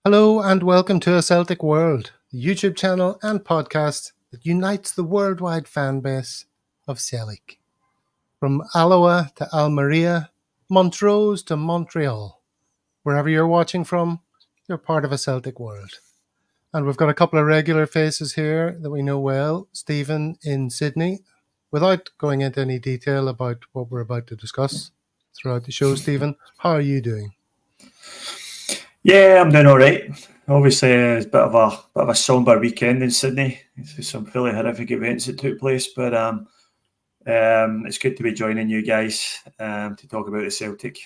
Hello and welcome to A Celtic World, the YouTube channel and podcast that unites the worldwide fan base of Celtic. From Alloa to Almeria, Montrose to Montreal, wherever you're watching from, you're part of A Celtic World. And we've got a couple of regular faces here that we know well. Stephen in Sydney. Without going into any detail about what we're about to discuss throughout the show, Stephen, how are you doing? Yeah, I'm doing all right. Obviously, it's a bit of a somber weekend in Sydney. There's some fairly horrific events that took place, but it's good to be joining you guys to talk about the Celtic.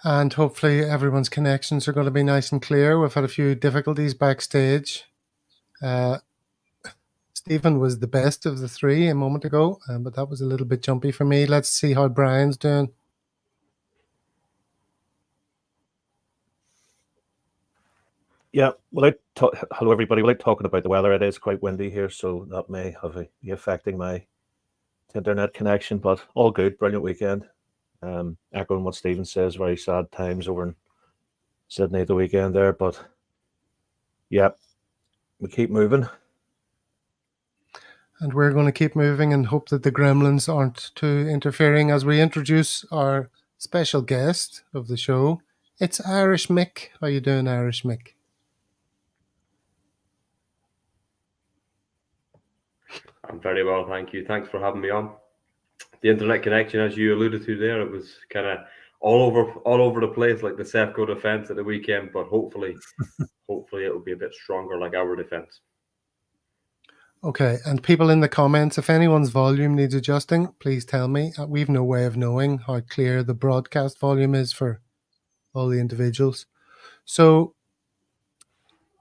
And hopefully everyone's connections are going to be nice and clear. We've had a few difficulties backstage. Stephen was the best of the three a moment ago, but that was a little bit jumpy for me. Let's see how Brian's doing. Yeah, hello everybody. Without talking about the weather, it is quite windy here, so that may be affecting my internet connection, but all good. Brilliant weekend. Echoing what Stephen says, very sad times over in Sydney at the weekend there, but yeah, we keep moving. And we're going to keep moving and hope that the gremlins aren't too interfering as we introduce our special guest of the show. It's Irish Mick. How you doing, Irish Mick? I'm very well, thank you. Thanks for having me on. The internet connection, as you alluded to there, it was kind of all over the place, like the Sefco defence at the weekend. But hopefully it will be a bit stronger, like our defence. Okay, and people in the comments, if anyone's volume needs adjusting, please tell me. We've no way of knowing how clear the broadcast volume is for all the individuals. So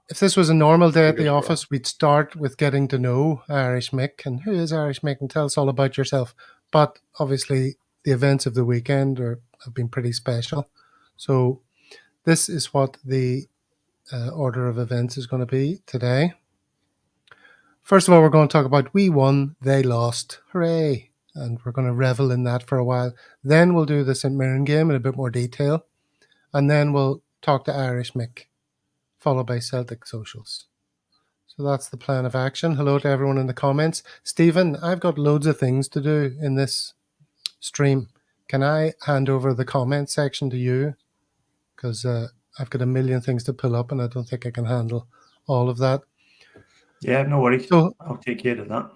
if this was a normal day at the office, we'd start with getting to know Irish Mick. And who is Irish Mick? And tell us all about yourself. But obviously, the events of the weekend have been pretty special. So this is what the order of events is going to be today. First of all, we're going to talk about we won, they lost. Hooray! And we're going to revel in that for a while. Then we'll do the St Mirren game in a bit more detail. And then we'll talk to Irish Mick, followed by Celtic socials. So that's the plan of action. Hello to everyone in the comments. Stephen, I've got loads of things to do in this stream. Can I hand over the comment section to you? Because I've got a million things to pull up and I don't think I can handle all of that. Yeah, no worries. So, I'll take care of that.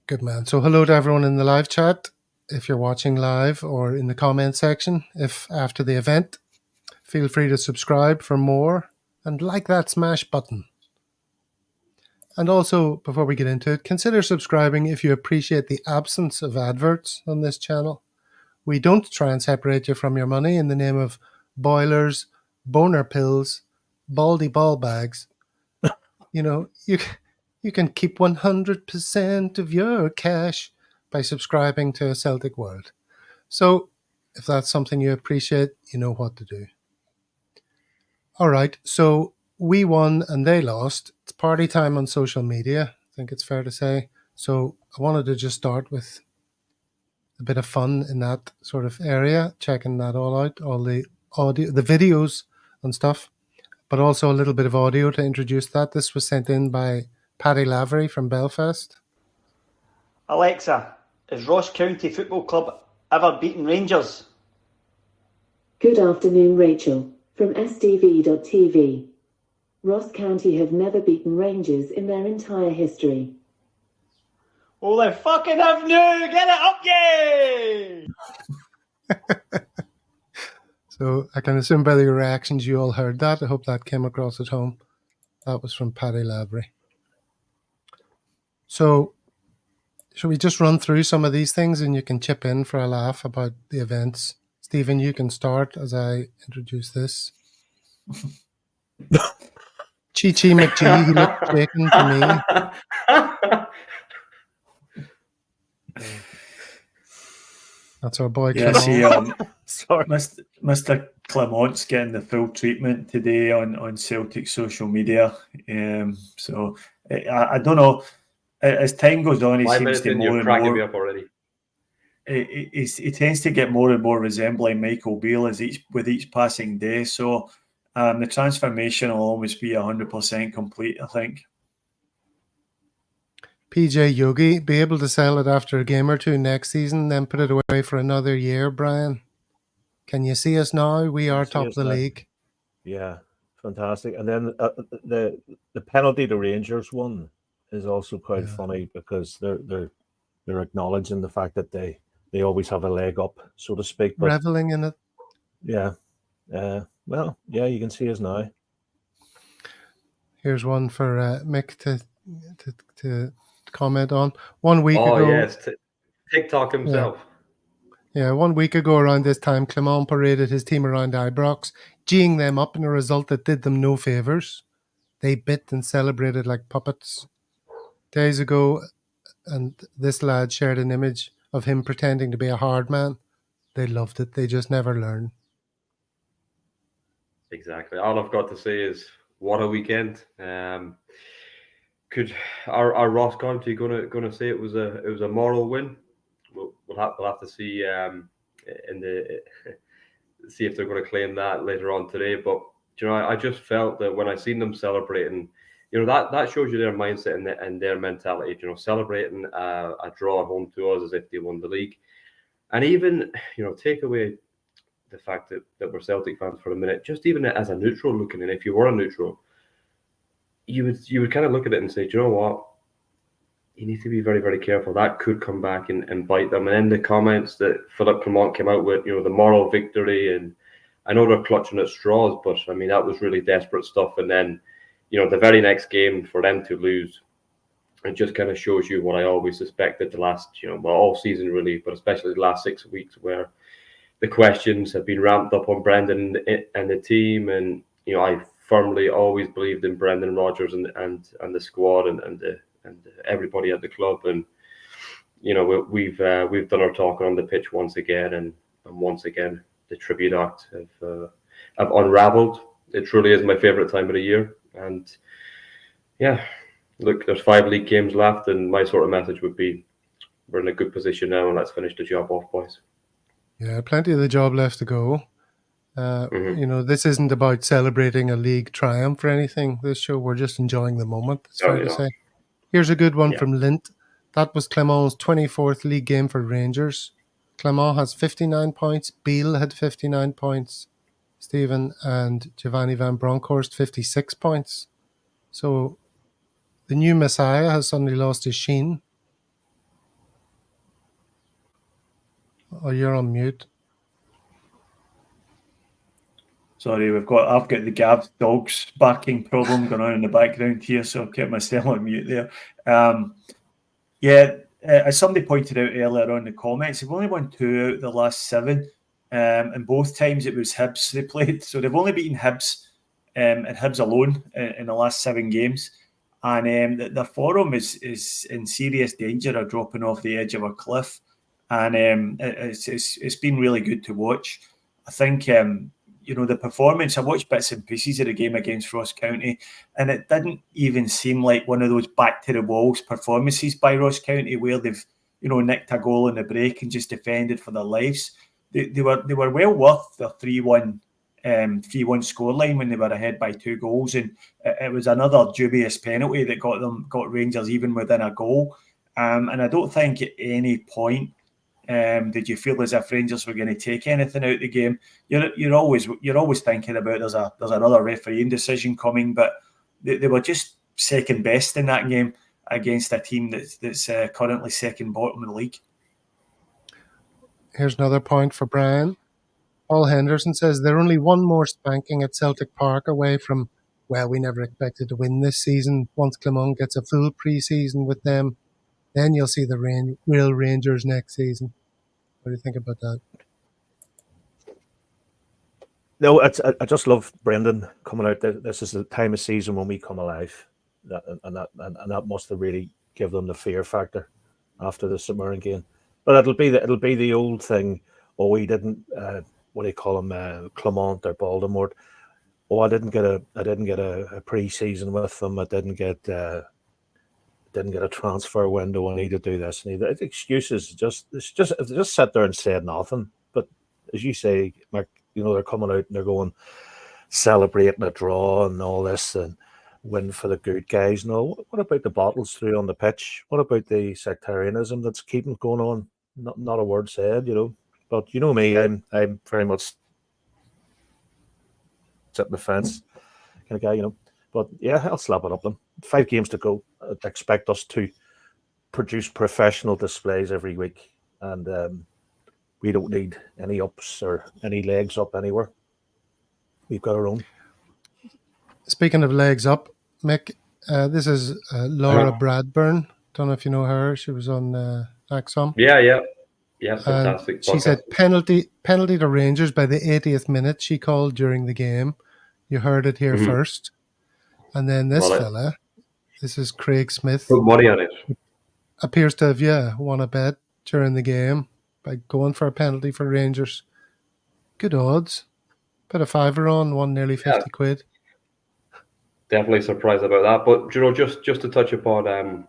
Good man. So hello to everyone in the live chat. If you're watching live or in the comment section, if after the event, feel free to subscribe for more and like that smash button. And also, before we get into it, consider subscribing if you appreciate the absence of adverts on this channel. We don't try and separate you from your money in the name of boilers, boner pills, baldy ball bags. You know, you can keep 100% of your cash by subscribing to Celtic World. So, if that's something you appreciate, you know what to do. All right, so we won and they lost. It's party time on social media, I think it's fair to say. So I wanted to just start with a bit of fun in that sort of area, checking that all out, all the audio, the videos and stuff, but also a little bit of audio to introduce that. This was sent in by Paddy Lavery from Belfast. Alexa, has Ross County Football Club ever beaten Rangers? Good afternoon, Rachel, from STV.TV. Ross County have never beaten Rangers in their entire history. Oh, they fucking have new! Get it up, yay! So I can assume by the reactions you all heard that. I hope that came across at home. That was from Paddy Lavery. So should we just run through some of these things and you can chip in for a laugh about the events? Stephen, you can start as I introduce this. Chi McGee, he looked shaken to me. That's our boy Clement. Sorry. Mr. Clement's getting the full treatment today on Celtic social media. So I don't know. As time goes on, he seems to more and more. Me up already. he tends to get more and more resembling Michael Beale with each passing day. So the transformation will always be 100% complete, I think. PJ Yogi, be able to sell it after a game or two next season, then put it away for another year, Brian? Can you see us now? We are top of the league. Yeah, fantastic. And then the penalty to Rangers one is also quite funny, because they're acknowledging the fact that they always have a leg up, so to speak. But reveling in it. Yeah. Well, yeah, you can see us now. Here's one for Mick to comment on. 1 week ago. Oh, yes. TikTok himself. Yeah, 1 week ago around this time, Clement paraded his team around Ibrox, geeing them up in a result that did them no favours. They bit and celebrated like puppets. Days ago, and this lad shared an image of him pretending to be a hard man. They loved it. They just never learn. Exactly. All I've got to say is, what a weekend. Could our Ross County gonna say it was a moral win? We'll have to see see if they're going to claim that later on today. But I just felt that when I seen them celebrating, that shows you their mindset and their mentality. Celebrating a draw at home to us as if they won the league, and even take away the fact that we're Celtic fans for a minute, just even as a neutral looking in. If you were a neutral, you would kind of look at it and say, do you know what? You need to be very, very careful. That could come back and bite them. And then the comments that Philip Clement came out with, the moral victory, and I know they're clutching at straws, but I mean, that was really desperate stuff. And then, the very next game for them to lose, it just kind of shows you what I always suspected the last, all season really, but especially the last 6 weeks, where the questions have been ramped up on Brendan and the team. And, I firmly always believed in Brendanrodgers and the squad and everybody at the club. And, we've done our talking on the pitch once again. And once again, the tribute act have unraveled. It truly is my favourite time of the year. And, yeah, look, there's 5 league games left. And my sort of message would be, we're in a good position now, and let's finish the job off, boys. Yeah, plenty of the job left to go. This isn't about celebrating a league triumph or anything. This show, we're just enjoying the moment, it's fair to say. Here's a good one from Lint. That was Clement's 24th league game for Rangers. Clement has 59 points. Beale had 59 points. Stephen and Giovanni Van Bronckhorst 56 points. So the new Messiah has suddenly lost his sheen. Oh, you're on mute. Sorry, I've got the Gav's dogs barking problem going on in the background here, so I've kept myself on mute there. As somebody pointed out earlier on in the comments, they've only won 2 out of the last 7, and both times it was Hibs they played. So they've only beaten Hibs and Hibs alone in the last 7 games, and their form is in serious danger of dropping off the edge of a cliff. And it's been really good to watch. I think the performance, I watched bits and pieces of the game against Ross County, and it didn't even seem like one of those back to the walls performances by Ross County where they've nicked a goal in the break and just defended for their lives. They were well worth the 3-1 scoreline when they were ahead by 2 goals, and it was another dubious penalty that got Rangers even within a goal. And I don't think at any point did you feel as if Rangers were going to take anything out of the game. You're always thinking about there's another refereeing decision coming, but they were just second best in that game against a team that's currently second bottom of the league. Here's another point for Brian. Paul Henderson says they're only one more spanking at Celtic Park away from, well, we never expected to win this season. Once Clement gets a full pre-season with them, then you'll see the real Rangers next season. What do you think about that? No, I just love Brendan coming out. This is the time of season when we come alive, and that must have really given them the fear factor after the St Mirren game. But it'll be the old thing. Oh, we didn't. What do you call him? Clement or Baltimore. Oh, I didn't get a pre-season with them. I didn't get didn't get a transfer window, I need to do this. And excuses, just sit there and say nothing. But as you say, Mick, they're coming out and they're going celebrating a draw and all this and win for the good guys. No, what about the bottles through on the pitch? What about the sectarianism that's keeping going on? Not a word said, But you know me, I'm very much sitting the fence kind of guy, But yeah, I'll slap it up them. 5 games to go. I'd expect us to produce professional displays every week, and we don't need any ups or any legs up anywhere. We've got our own. Speaking of legs up, Mick, this is Laura Bradburn. Don't know if you know her. She was on Axom. Yeah, fantastic. She said penalty to Rangers by the 80th minute. She called during the game. You heard it here first. And then this fella, this is Craig Smith. Put money on it. Appears to have, won a bet during the game by going for a penalty for Rangers. Good odds. Put a fiver on, won nearly 50 quid. Definitely surprised about that. But, just to touch upon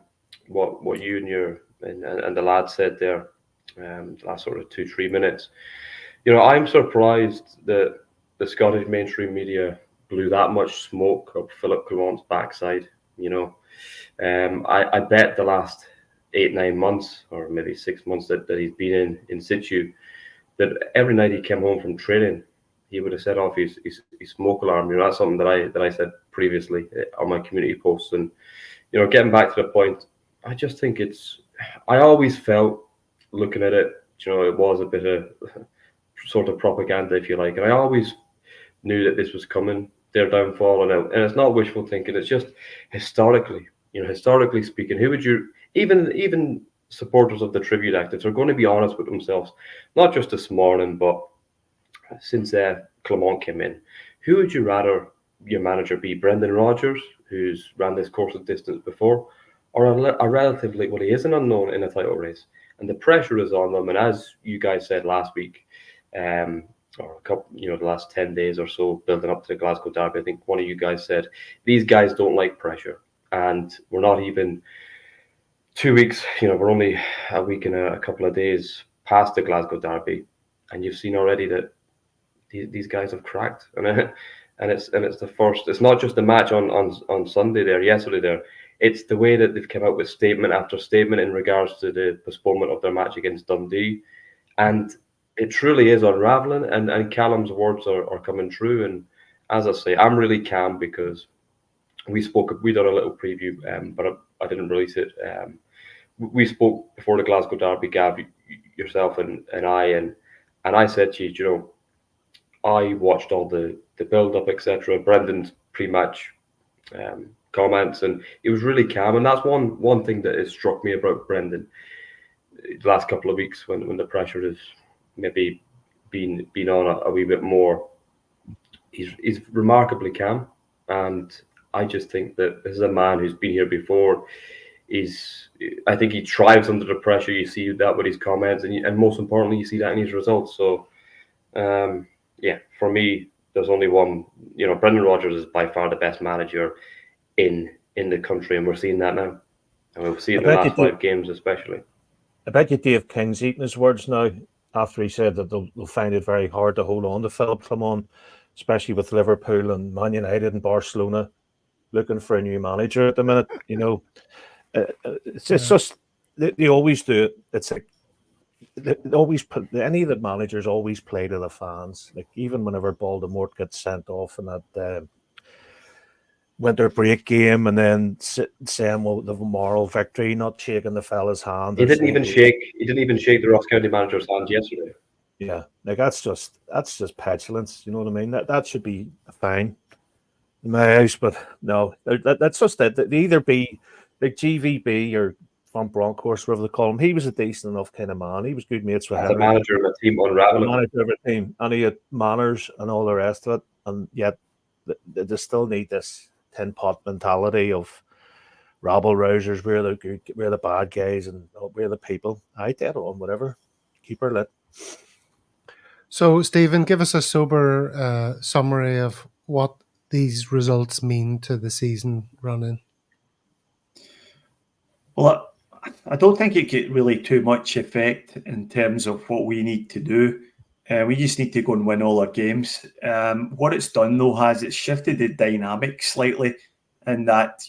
what you and your and the lad said there, last sort of 2-3 minutes, I'm surprised that the Scottish mainstream media blew that much smoke up Philip Clement's backside. I bet the last 8-9 months, or maybe 6 months that he's been in situ, that every night he came home from training, he would have set off his smoke alarm. That's something that I said previously on my community posts. And getting back to the point, I just think I always felt, looking at it, it was a bit of sort of propaganda, if you like, and I always knew that this was coming, their downfall, and it's not wishful thinking. It's just historically speaking, who would you, even supporters of the Tribute Act, if they're going to be honest with themselves, not just this morning, but since Clement came in, who would you rather your manager be? Brendanrodgers, who's ran this course of distance before, or a relatively, he is an unknown in a title race, and the pressure is on them. And as you guys said last week, or a couple, the last 10 days or so building up to the Glasgow derby, I think one of you guys said these guys don't like pressure, and we're not even 2 weeks. We're only a week and a couple of days past the Glasgow derby, and you've seen already that these guys have cracked, and it's the first. It's not just the match on Sunday there, yesterday there. It's the way that they've come out with statement after statement in regards to the postponement of their match against Dundee, and it truly is unraveling. And Callum's words are coming true. And as I say, I'm really calm because we done a little preview, but I didn't release it. We spoke before the Glasgow derby, Gav, yourself and I, and I said to you, I watched all the build-up, etc., Brendan's pre-match comments, and he was really calm. And that's one thing that has struck me about Brendan the last couple of weeks when the pressure has maybe been on a wee bit more. He's remarkably calm, and I just think that this is a man who's been here before. I think he thrives under the pressure. You see that with his comments, and most importantly, you see that in his results. So, for me, there's only one. Brendanrodgers is by far the best manager in the country, and we're seeing that now. And we'll see it in the last 5 games, especially. I bet you Dave King's eating his words now after he said that they'll find it very hard to hold on to Philip Clement, especially with Liverpool and Man United and Barcelona looking for a new manager at the minute. It's just they always do it. It's like they always any of the managers always play to the fans. Like even whenever Baltimore gets sent off in that winter break game, and then saying, "Well, the moral victory," not shaking the fella's hand. He didn't even shake the Ross County manager's hand yesterday. Yeah, like that's just petulance. You know what I mean? That should be fine in my eyes, but no, that's just that. They either be like GVB or Van Bronckhorst, whatever they call him. He was a decent enough kind of man. He was good mates with the manager of a team unraveling. Manager of a team, and he had manners and all the rest of it, and yet they still need this tin pot mentality of rabble-rousers. We're the good, we're the bad guys, and we're the people. I dead on whatever. Keep her lit. So, Stephen, give us a sober summary of what these results mean to the season running. Well, I don't think it get really too much effect in terms of what we need to do. We just need to go and win all our games. What it's done, though, it's shifted the dynamic slightly in that,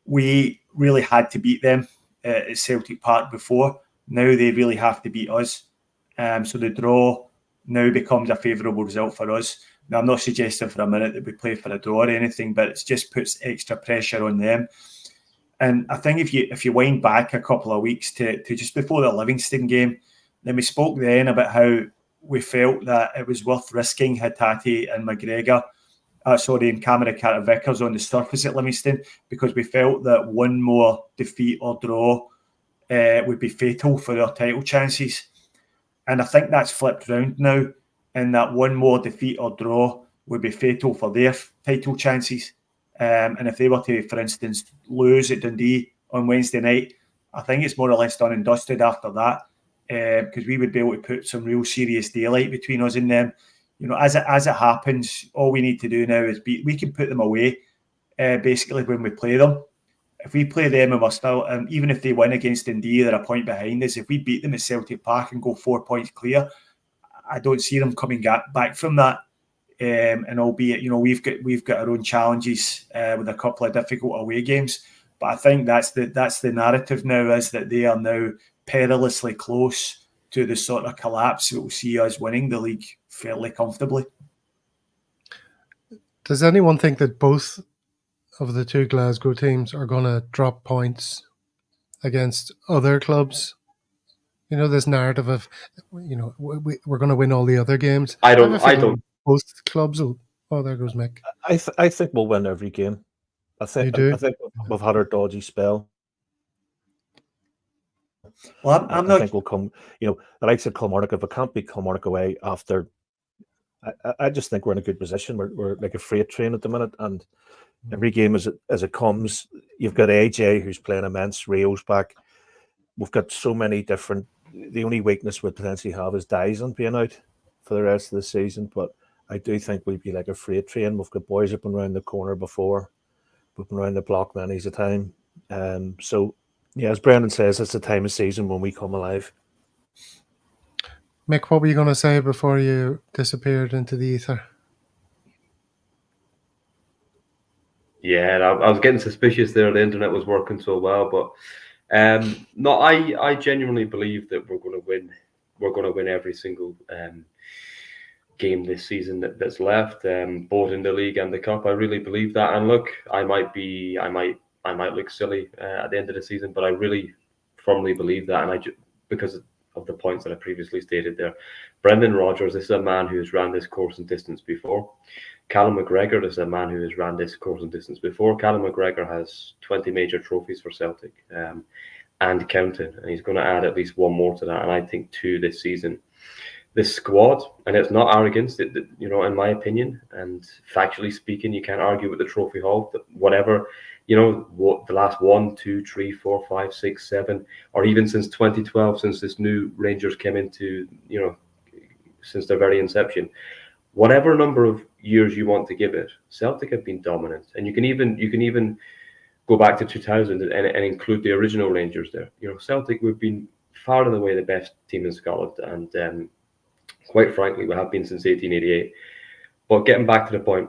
we really had to beat them at Celtic Park before. Now they really have to beat us. So the draw now becomes a favourable result for us. Now, I'm not suggesting for a minute that we play for a draw or anything, but it just puts extra pressure on them. And I think if you wind back a couple of weeks to just before the Livingston game, then we spoke then about how we felt that it was worth risking Hatate and McGregor, and Cameron Carter-Vickers on the surface at Livingston, because we felt that one more defeat or draw would be fatal for our title chances. And I think that's flipped round now, and that one more defeat or draw would be fatal for their title chances. And if they were to, for instance, lose at Dundee on Wednesday night, I think it's more or less done and dusted after that, because we would be able to put some real serious daylight between us and them. As it happens, all we need to do now is we can put them away, basically, when we play them. If we play them and we're still, even if they win against Dundee, they're a point behind us. If we beat them at Celtic Park and go 4 points clear, I don't see them coming back from that. And albeit, we've got our own challenges with a couple of difficult away games, but I think that's the narrative now, is that they are now perilously close to the sort of collapse that will see us winning the league fairly comfortably. Does anyone think that both of the two Glasgow teams are going to drop points against other clubs? This narrative of, we're going to win all the other games. I don't. Both clubs will. Oh, there goes Mick. I think we'll win every game. I think we've had our dodgy spell. Well, I think we'll come. The likes of Kilmarnock, if we can't beat Kilmarnock away after, I just think we're in a good position. We're like a freight train at the minute, and every game as it comes, you've got AJ who's playing immense. Rio's back. We've got so many different. The only weakness we potentially have is Dyson being out for the rest of the season, but I do think we'd be like a freight train. We've got boys up and around the corner before. We've been around the block many's a time. So, yeah, as Brendan says, it's the time of season when we come alive. Mick, what were you going to say before you disappeared into the ether? Yeah, I was getting suspicious there. The internet was working so well, but no, I genuinely believe that we're going to win. We're going to win every single game this season that's left, both in the league and the cup. I really believe that. And look, I might look silly at the end of the season, but I really firmly believe that. And because of the points that I previously stated there, Brendanrodgers, this is a man who has ran this course and distance before. Callum McGregor is a man who has ran this course and distance before. Callum McGregor has 20 major trophies for Celtic and counting, and he's going to add at least one more to that, and I think 2 this season. This squad, and it's not arrogance, in my opinion, and factually speaking, you can't argue with the trophy haul. Whatever, what the last 1, 2, 3, 4, 5, 6, 7, or even since 2012, since this new Rangers came into, since their very inception, whatever number of years you want to give it, Celtic have been dominant, and you can even go back to 2000 and include the original Rangers there. Celtic, we've been far and away the best team in Scotland, and quite frankly, we have been since 1888. But getting back to the point,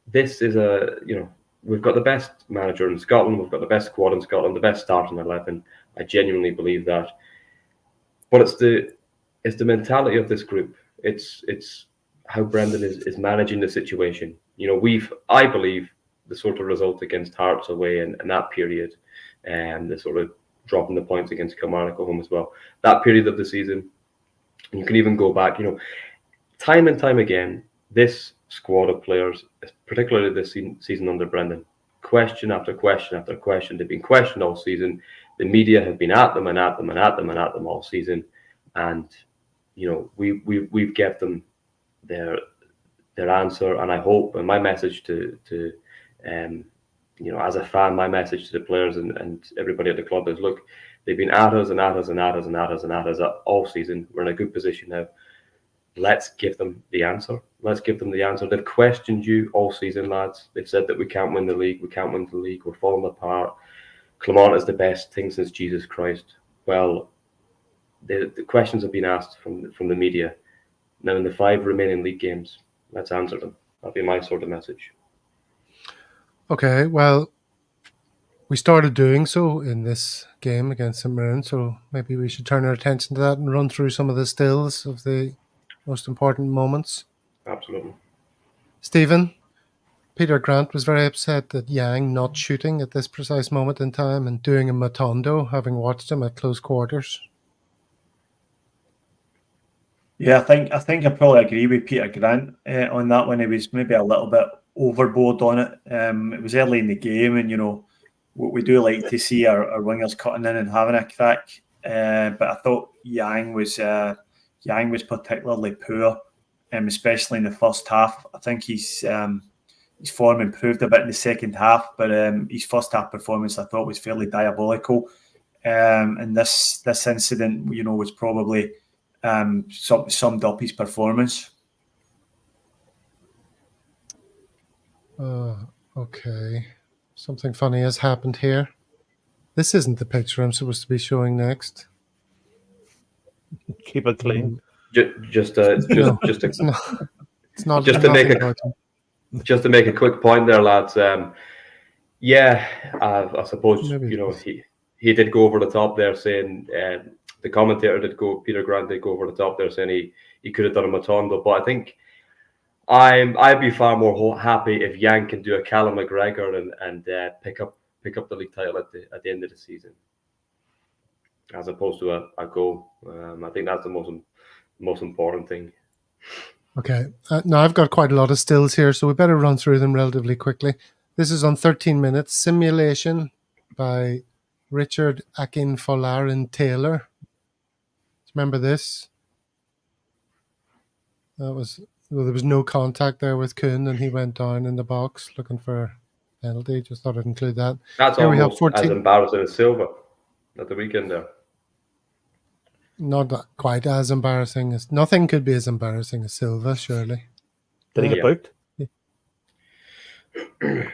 this is we've got the best manager in Scotland, we've got the best squad in Scotland, the best starting 11. I genuinely believe that. But it's the mentality of this group. It's how Brendan is managing the situation. I believe the sort of result against Hearts away in that period, and the sort of dropping the points against Kilmarnock at home as well. That period of the season, you can even go back, time and time again, this squad of players, particularly this season under Brendan, question after question after question. They've been questioned all season. The media have been at them and at them and at them and at them all season, and we've kept them their answer. And I hope, and my message to as a fan, my message to the players and everybody at the club is, look, they've been at us and at us and at us and at us and at us all season. We're in a good position now. Let's give them the answer. They've questioned you all season, lads. They've said that we can't win the league. We're falling apart. Clement is the best thing since Jesus Christ. Well, the questions have been asked from the media. Now, in the 5 remaining league games, let's answer them. That'll be my sort of message. Okay, well, we started doing so in this game against St Mirren, so maybe we should turn our attention to that and run through some of the stills of the most important moments. Absolutely. Stephen, Peter Grant was very upset that Yang not shooting at this precise moment in time and doing a Matondo, having watched him at close quarters. Yeah, I think I probably agree with Peter Grant on that one. He was maybe a little bit overboard on it. It was early in the game, and we do like to see our wingers cutting in and having a crack. But I thought Yang was particularly poor, especially in the first half. I think his form improved a bit in the second half, but his first half performance I thought was fairly diabolical. And this incident, was probably summed up his performance. Okay. Something funny has happened here. This isn't the picture I'm supposed to be showing next. Keep it clean. Just it's not just to make a quick point there, lads. I suppose he did go over the top there, saying the commentator Peter Grant did go over the top there, saying he could have done a Matondo, but I think I'd be far more happy if Yang can do a Callum McGregor and pick up the league title at the end of the season, as opposed to a goal. I think that's the most important thing. Okay. Now I've got quite a lot of stills here, so we better run through them relatively quickly. This is on 13 minutes. Simulation by Richard Akinfolarin Taylor. Remember this? There was no contact there with Kuhn, and he went down in the box looking for a penalty. Just thought I'd include that. That's here almost as embarrassing as Silva at the weekend there. Not quite as embarrassing as... Nothing could be as embarrassing as Silva, surely. Did he get booked? Yeah.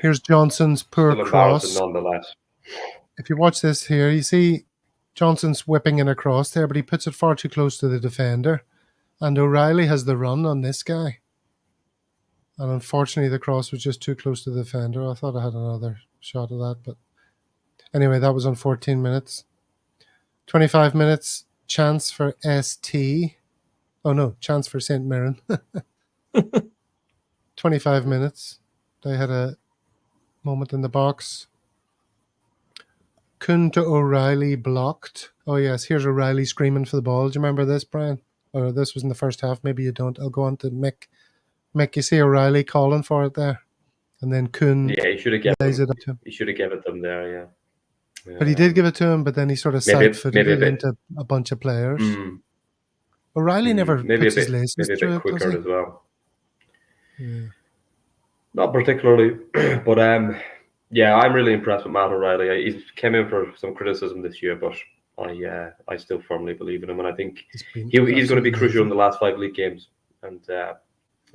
Here's Johnson's poor Still cross. Nonetheless. If you watch this here, you see Johnson's whipping in a cross there, but he puts it far too close to the defender. And O'Reilly has the run on this guy. And unfortunately, the cross was just too close to the defender. I thought I had another shot of that. But anyway, that was on 14 minutes. 25 minutes, chance for ST. Oh, no, chance for St Mirren. 25 minutes. They had a moment in the box. Kuhn to O'Reilly blocked. Oh, yes, here's O'Reilly screaming for the ball. Do you remember this, Brian? Or this was in the first half. Maybe you don't. I'll go on to Mick. Mick, you see O'Reilly calling for it there. And then Kuhn... Yeah, he should have given it up to him. He should have given it to him there, yeah. But he did give it to him, but then he sort of side-footed it into a bunch of players. O'Reilly never puts his laces maybe a bit quicker as well. Yeah. Not particularly, but I'm really impressed with Matt O'Reilly. He's came in for some criticism this year, but I still firmly believe in him, and I think he's going to be crucial in the last 5 league games and the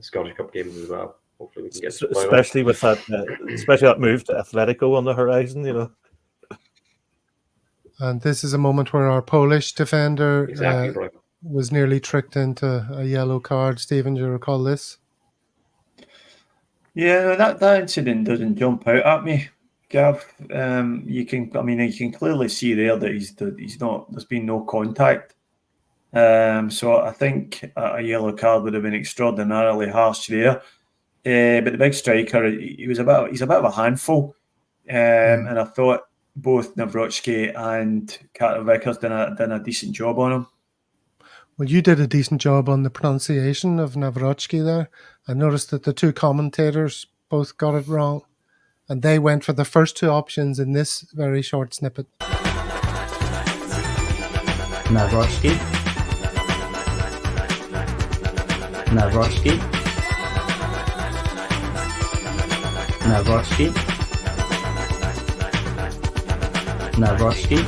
Scottish Cup games as well. Hopefully, we can get especially with that, especially that move to Atletico on the horizon, And this is a moment where our Polish defender right. was nearly tricked into a yellow card. Stephen, do you recall this? Yeah, that incident doesn't jump out at me, Gav. You can clearly see there that he's not. There's been no contact. So I think a yellow card would have been extraordinarily harsh there. But the big striker, he's a bit of a handful, and I thought both Nawrocki and Carter Vickers done a decent job on him. Well, you did a decent job on the pronunciation of Nawrocki there. I noticed that the 2 commentators both got it wrong, and they went for the first 2 options in this very short snippet. Nawrocki. Nawrocki. Nawrocki. Nawrocki.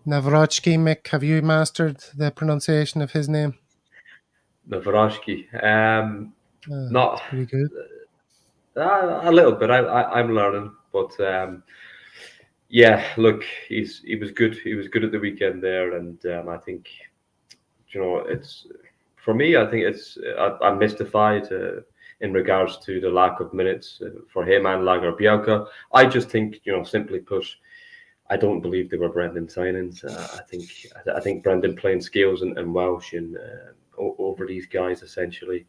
Nawrocki, Mick, have you mastered the pronunciation of his name? Nawrocki. Not pretty good. A little bit. I'm learning, but yeah. Look, he was good. He was good at the weekend there, and I think it's for me. I think I'm mystified in regards to the lack of minutes for him and Lager Bielka. I just think simply put, I don't believe they were Brendan signings. I think Brendan playing Scales and Welsh and over these guys essentially.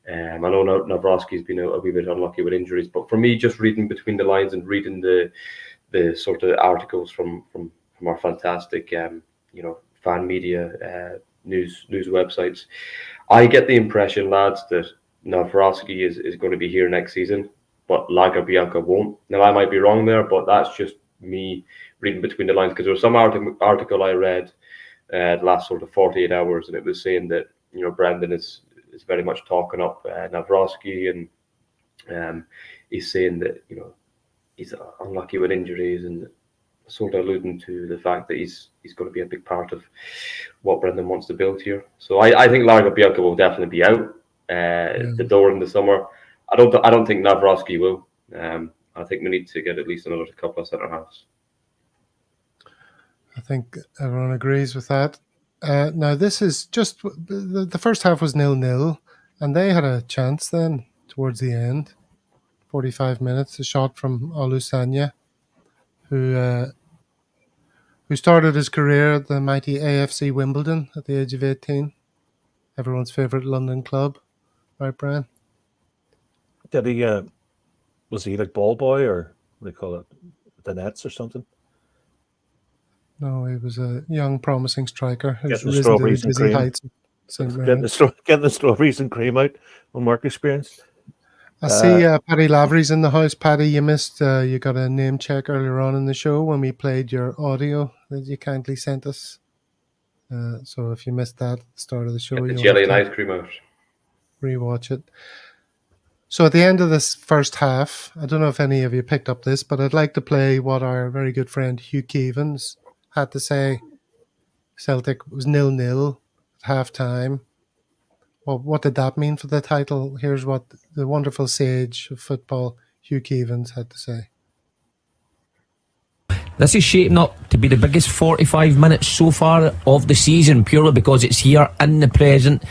I know Nawrocki's been a wee bit unlucky with injuries, but for me, just reading between the lines and reading the sort of articles from our fantastic fan media news websites, I get the impression, lads, that Nawrocki is going to be here next season, but Lager Bielka won't. Now I might be wrong there, but that's just me reading between the lines, because there was some article I read the last sort of 48 hours, and it was saying that Brendan is very much talking up Nawrocki, and he's saying that he's unlucky with injuries, and sort of alluding to the fact that he's going to be a big part of what Brendan wants to build here. So I think Lager Bielka will definitely be out the door in the summer. I don't think Nawrocki will. I think we need to get at least another couple of centre halves. I think everyone agrees with that. Now, this is just the first half was 0-0, and they had a chance then towards the end. 45 minutes, a shot from Olusanya, who started his career at the mighty AFC Wimbledon at the age of 18. Everyone's favourite London club, right, Brian? Did he? Was he like ball boy, or what do you call it, the nets or something? No, he was a young, promising striker who's Getting the risen to the strawberries and dizzy cream. heights of St Mirren. Getting the strawberries and cream out on work experience. I see Paddy Lavery's in the house. Paddy, you missed, you got a name check earlier on in the show when we played your audio that you kindly sent us. So if you missed that at the start of the show, Get the you'll jelly have and to ice cream out. rewatch it. So at the end of this first half, I don't know if any of you picked up this, but I'd like to play what our very good friend Hugh Keevans had to say. Celtic was 0-0 at half-time. Well, what did that mean for the title? Here's what the wonderful sage of football, Hugh Keevans, had to say. This is shaping up to be the biggest 45 minutes so far of the season, purely because it's here in the present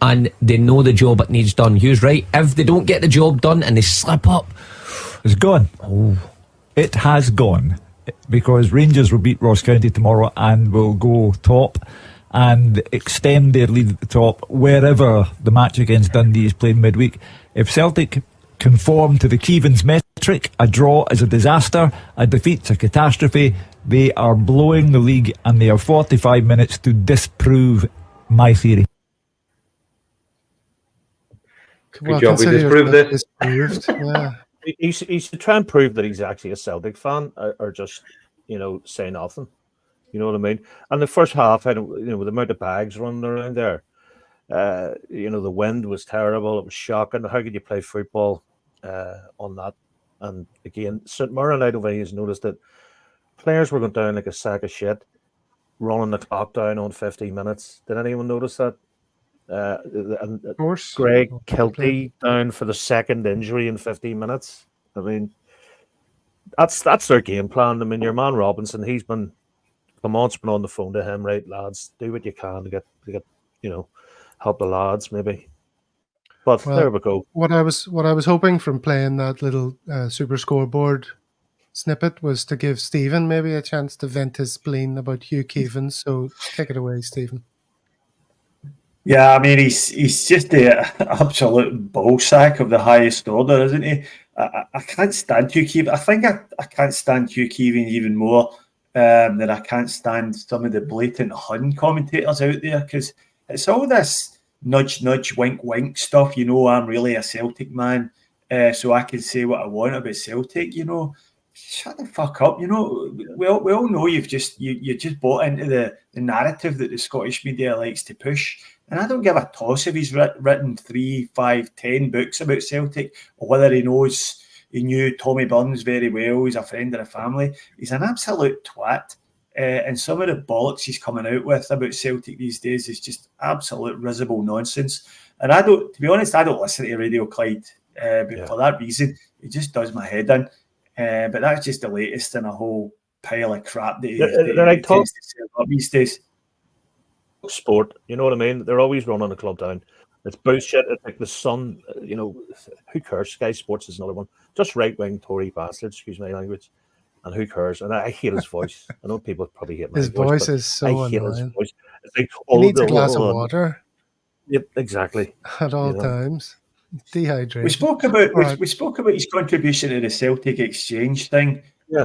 and they know the job it needs done. Hugh's right. If they don't get the job done and they slip up, it's gone. Oh, it has gone, because Rangers will beat Ross County tomorrow and will go top and extend their lead at the top wherever the match against Dundee is played midweek. If Celtic conform to the Keevans metric, a draw is a disaster, a defeat's a catastrophe. They are blowing the league, and they have 45 minutes to disprove my theory. Good job, we disproved this. Yeah. He should try and prove that he's actually a Celtic fan, or just say nothing. You know what I mean? And the first half, with the amount of bags running around there, the wind was terrible. It was shocking. How could you play football on that? And again, St Mirren, I don't think he's noticed that players were going down like a sack of shit, running the clock down on 15 minutes. Did anyone notice that? Of course. Greg Kilty down for the second injury in 15 minutes. I mean, that's their game plan. I mean, your man Robinson, Lamont's been on the phone to him, right, lads, do what you can to get help the lads maybe. But there we go. What I was hoping from playing that little super scoreboard snippet was to give Stephen maybe a chance to vent his spleen about Hugh Keevans. So take it away, Stephen. Yeah, I mean, he's just the absolute ballsack of the highest order, isn't he? I can't stand Hugh Keevans. I think I can't stand Hugh Keevans even more than I can't stand some of the blatant Hun commentators out there, because it's all this nudge, nudge, wink, wink stuff. I'm really a Celtic man, so I can say what I want about Celtic. Shut the fuck up. We all know you just bought into the narrative that the Scottish media likes to push. And I don't give a toss if he's written 3, 5, 10 books about Celtic, or whether he knew Tommy Burns very well, he's a friend of the family. He's an absolute twat. And some of the bollocks he's coming out with about Celtic these days is just absolute risible nonsense. And to be honest, I don't listen to Radio Clyde for that reason. It just does my head in. But that's just the latest in a whole pile of crap that he tends to serve up these days. Sport, you know what I mean? They're always running the club down. It's bullshit. It's like the Sun, who cares? Sky Sports is another one. Just right-wing Tory bastards, excuse my language. And who cares? And I hate his voice. I know people probably hate his voice is so I hate annoying. his voice. It's like, he needs a glass of water. Yep, exactly. At all times. Dehydrated. We spoke about his contribution to the Celtic Exchange thing. Yeah.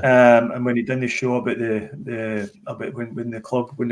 And when he done the show about about when the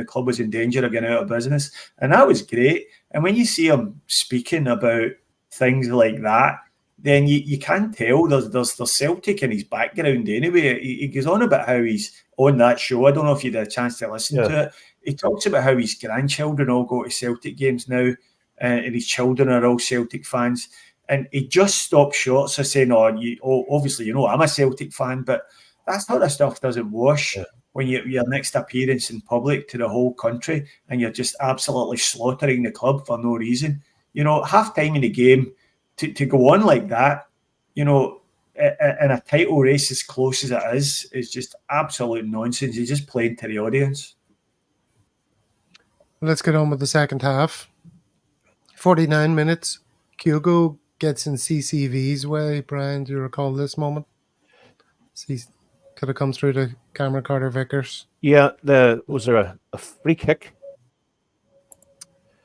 club was in danger of getting out of business, and that was great. And when you see him speaking about things like that, then you can tell there's Celtic in his background anyway. He goes on about how he's on that show. I don't know if you had a chance to listen to it. He talks about how his grandchildren all go to Celtic games now, and his children are all Celtic fans. And he just stopped short of saying, obviously, I'm a Celtic fan, but that sort of stuff doesn't wash when your next appearance in public to the whole country and you're just absolutely slaughtering the club for no reason. Half time in the game to go on like that, in a title race as close as it is just absolute nonsense. He's just playing to the audience. Let's get on with the second half. 49 minutes. Kyogo gets in CCV's way. Brian, do you recall this moment? Could have come through to Cameron Carter-Vickers. Yeah, was there a free kick?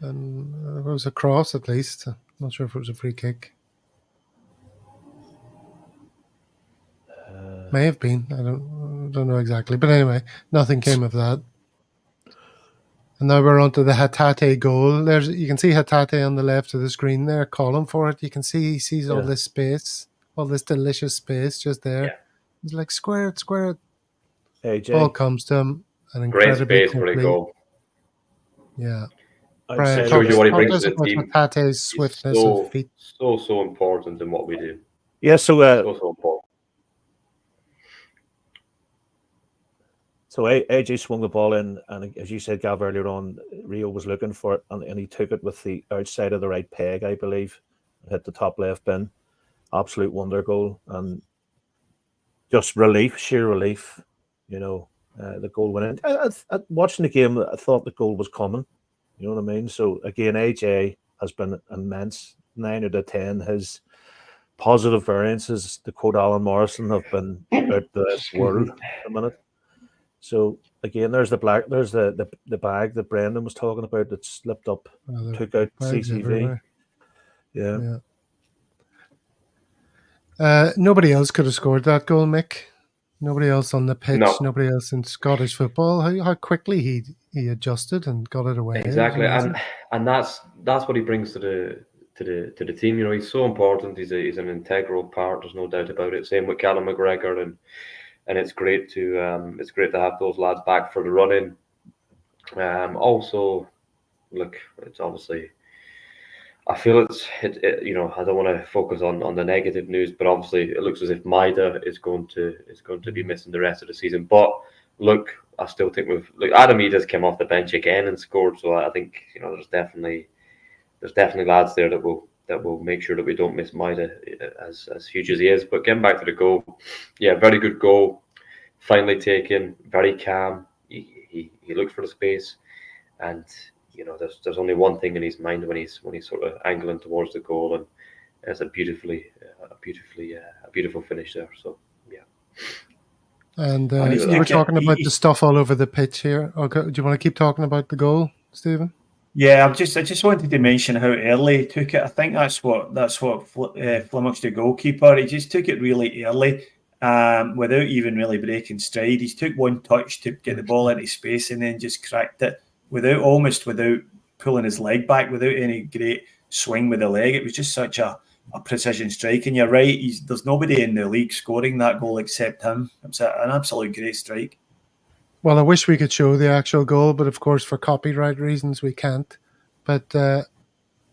It was a cross, at least. I'm not sure if it was a free kick. May have been. I don't know exactly. But anyway, nothing came of that. And now we're on to the Hatate goal. You can see Hatate on the left of the screen there, calling for it. You can see he sees all this space, all this delicious space just there. Yeah. He's like, square it. AJ. Ball comes to him. Great space for a goal. Yeah. Brian, shows you what he brings to the team. Hatate's swiftness of feet. So important in what we do. Yeah, so important. So AJ swung the ball in, and as you said, Gav, earlier on, Rio was looking for it, and he took it with the outside of the right peg, I believe, hit the top left bin. Absolute wonder goal, and just sheer relief. The goal went in. Watching the game, I thought the goal was coming. You know what I mean? So again, AJ has been immense. 9 out of 10. His positive variances, to quote Alan Morrison, have been out the world a minute. So again, there's the bag that Brendan was talking about that slipped up, took out CCV. Yeah. Nobody else could have scored that goal, Mick. Nobody else on the pitch. No. Nobody else in Scottish football. How quickly he adjusted and got it away. Exactly, and that's what he brings to the team. He's so important. He's an integral part. There's no doubt about it. Same with Callum McGregor and it's great to have those lads back for the run-in. Also, look, it's obviously, I feel I don't want to focus on the negative news, but obviously it looks as if Idah is going to be missing the rest of the season. But look, I still think Adam Idah's came off the bench again and scored, so I think there's definitely lads there that will make sure that we don't miss Idah as huge as he is. But getting back to the goal, yeah, very good goal, finally taken, very calm. He looked for the space, and there's only one thing in his mind when he's sort of angling towards the goal, and it's a beautiful finish there. So yeah. And we're talking about the stuff all over the pitch here. Okay, do you want to keep talking about the goal, Stephen? Yeah, I just wanted to mention how early he took it. I think that's what flummoxed the goalkeeper. He just took it really early, without even really breaking stride. He took one touch to get the ball into space and then just cracked it without pulling his leg back, without any great swing with the leg. It was just such a precision strike. And you're right, there's nobody in the league scoring that goal except him. It's an absolute great strike. Well, I wish we could show the actual goal, but of course, for copyright reasons, we can't. But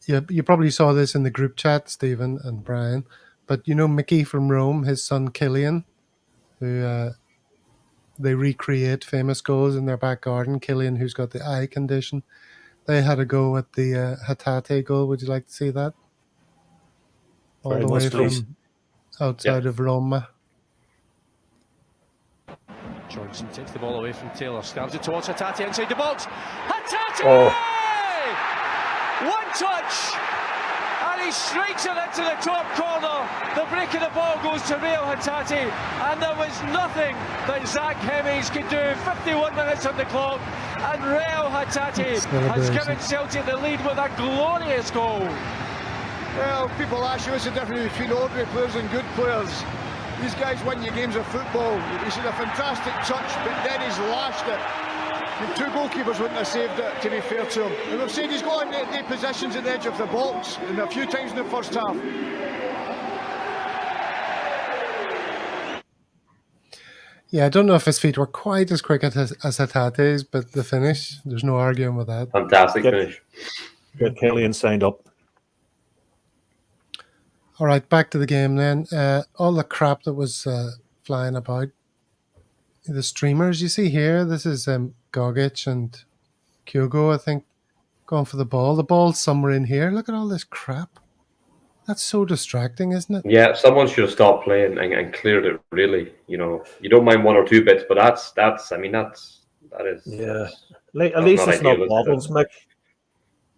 you probably saw this in the group chat, Stephen and Brian. But Mickey from Rome, his son Killian, who they recreate famous goals in their back garden. Killian, who's got the eye condition, they had a go at the Hatate goal. Would you like to see that? All Very the way much, please. from outside of Roma. Johnson takes the ball away from Taylor, stabs it towards Hatate inside the box. Hatate! Oh. One touch! And he strikes it into the top corner. The break of the ball goes to Real Hatate, and there was nothing that Zach Hemmings could do. 51 minutes on the clock, and Real Hatate has given Celtic the lead with a glorious goal. Well, people ask you what's the difference between ordinary players and good players. These guys win your games of football. He's had a fantastic touch, but then he's lashed it. And two goalkeepers wouldn't have saved it, to be fair to him. And we've said he's got in the positions at the edge of the box, and a few times in the first half. Yeah, I don't know if his feet were quite as quick as Hatate's, but the finish, there's no arguing with that. Fantastic finish. Get Killian signed up. All right, back to the game then. All the crap that was flying about. The streamers you see here, this is Gogic and Kyogo, I think, going for the ball. The ball's somewhere in here. Look at all this crap. That's so distracting, isn't it? Yeah, someone should have stopped playing and cleared it, really. You know, you don't mind 1 or 2 bits, but that is... Yeah. At least it's not bobbles, Mick.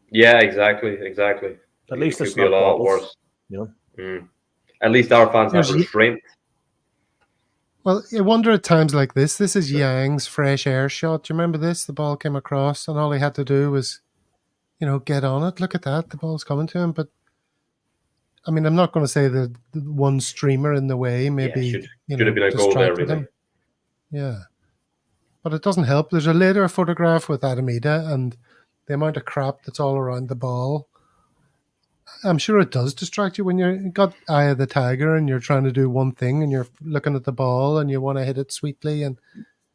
Yeah, exactly. At least it it's could be not a lot bobbles. worse. You know? At least our fans have restraint. Well, I wonder at times like this. This is Yang's fresh air shot. Do you remember this? The ball came across, and all he had to do was, get on it. Look at that. The ball's coming to him. But, I mean, I'm not going to say that one streamer in the way maybe should have been a goal there, really. Him. Yeah. But it doesn't help. There's a later photograph with Adam Idah and the amount of crap that's all around the ball. I'm sure it does distract you when you've got Eye of the Tiger and you're trying to do one thing and you're looking at the ball and you want to hit it sweetly and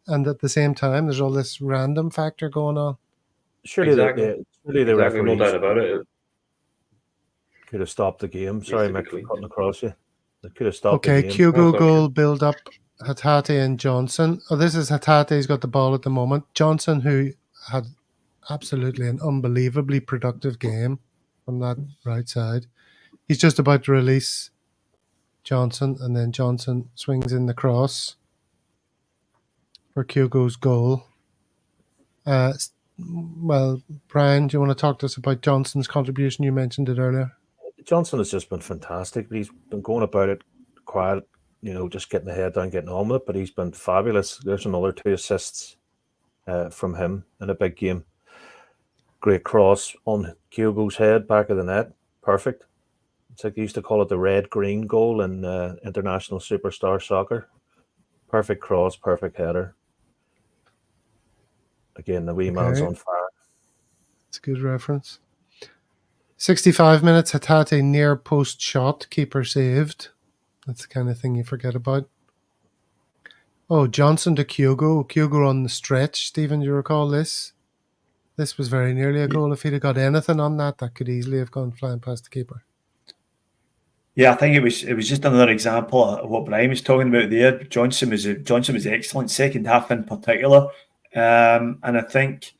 at the same time there's all this random factor going on. Surely the referee, no doubt about it. Could have stopped the game. Sorry, Mick, for cutting across you. They could have stopped the game. Okay, Kyogo goal build up, Hatate and Johnson. Oh, this is Hatate. He's got the ball at the moment. Johnson, who had absolutely an unbelievably productive game from that right side. He's just about to release Johnson, and then Johnson swings in the cross for Kyogo's goal. Well, Brian, do you want to talk to us about Johnson's contribution? You mentioned it earlier. Johnson has just been fantastic. He's been going about it quiet, just getting the head down, getting on with it, but he's been fabulous. There's another 2 assists from him in a big game. Great cross on Kyogo's head, back of the net. Perfect. It's like they used to call it the red-green goal in international superstar soccer. Perfect cross, perfect header. Again, the wee man's on fire. It's a good reference. 65 minutes, Hatate near post shot, keeper saved. That's the kind of thing you forget about. Oh, Johnson to Kyogo. Kyogo on the stretch. Stephen, do you recall this? This was very nearly a goal. If he'd have got anything on that could easily have gone flying past the keeper. Yeah, I think it was just another example of what Brian was talking about there. Johnson was excellent, second half in particular. And I think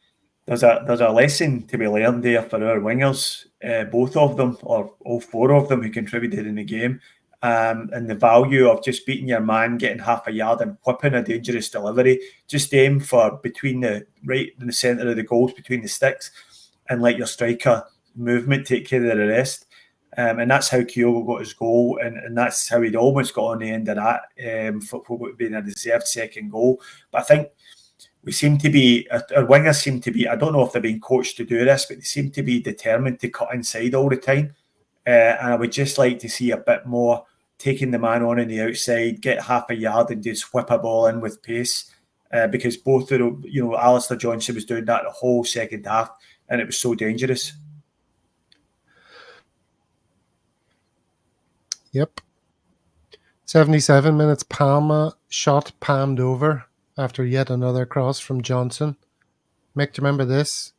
there's a lesson to be learned there for our wingers, both of them, or all 4 of them who contributed in the game, and the value of just beating your man, getting half a yard and whipping a dangerous delivery. Just aim for right in the centre of the goals, between the sticks, and let your striker movement take care of the rest. And that's how Kyogo got his goal, and that's how he'd almost got on the end of that for what would have been a deserved second goal. But I think we seem to be, our wingers seem to be, I don't know if they're being coached to do this, but they seem to be determined to cut inside all the time. And I would just like to see a bit more taking the man on the outside, get half a yard and just whip a ball in with pace. Because both of them, Alistair Johnson was doing that the whole second half, and it was so dangerous. Yep. 77 minutes, Palma shot palmed over after yet another cross from Johnson. Mick, do you remember this?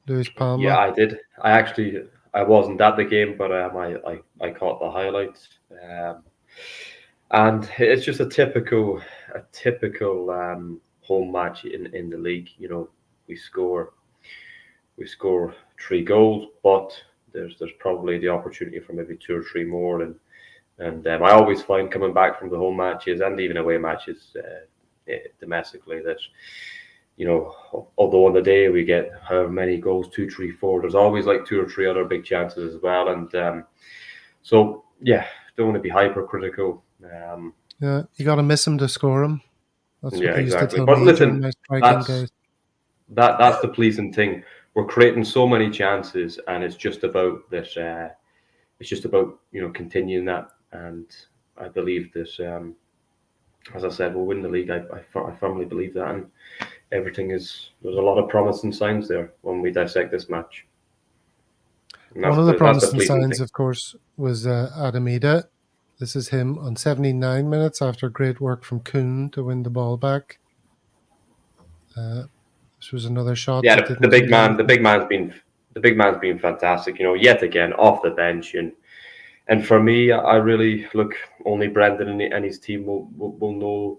Luis Palma? Yeah, I did. I wasn't at the game, but I caught the highlights. And it's just a typical home match in the league. You know, we score 3 goals, but there's probably the opportunity for maybe 2 or 3 more. And I always find coming back from the home matches and even away matches domestically that, you know, although on the day we get however many goals, 2, 3, 4, there's always like 2 or 3 other big chances as well. And so, yeah, don't want to be hypercritical. Yeah, you got to miss him to score him. That's what they used to tell But me listen, during my striking days. that's the pleasing thing. We're creating so many chances, and it's just about that. It's just about, you know, continuing that, and I believe that, as I said, we'll win the league. I firmly believe that, and there's a lot of promising signs there when we dissect this match. One of the promising signs, of course, was Adam Idah. This is him on 79 minutes after great work from Kuhn to win the ball back. This was another shot. Yeah, the big man's been fantastic. You know, yet again off the bench, and for me, I really look. Only Brendan and his team will know,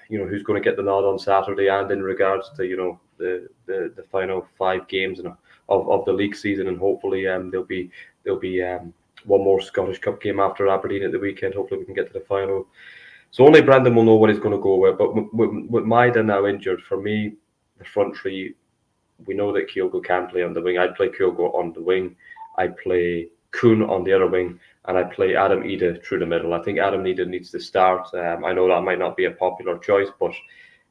you know, who's going to get the nod on Saturday, and in regards to, you know, the final 5 games of the league season, and hopefully there'll be one more Scottish Cup game after Aberdeen at the weekend. Hopefully we can get to the final. So only Brendan will know what he's going to go with. But with Maida now injured, for me, the front three, we know that Kyogo can't play on the wing. I play Kyogo on the wing. I play Kuhn on the other wing, and I play Adam Idah through the middle. I think Adam Idah needs to start. I know that might not be a popular choice, but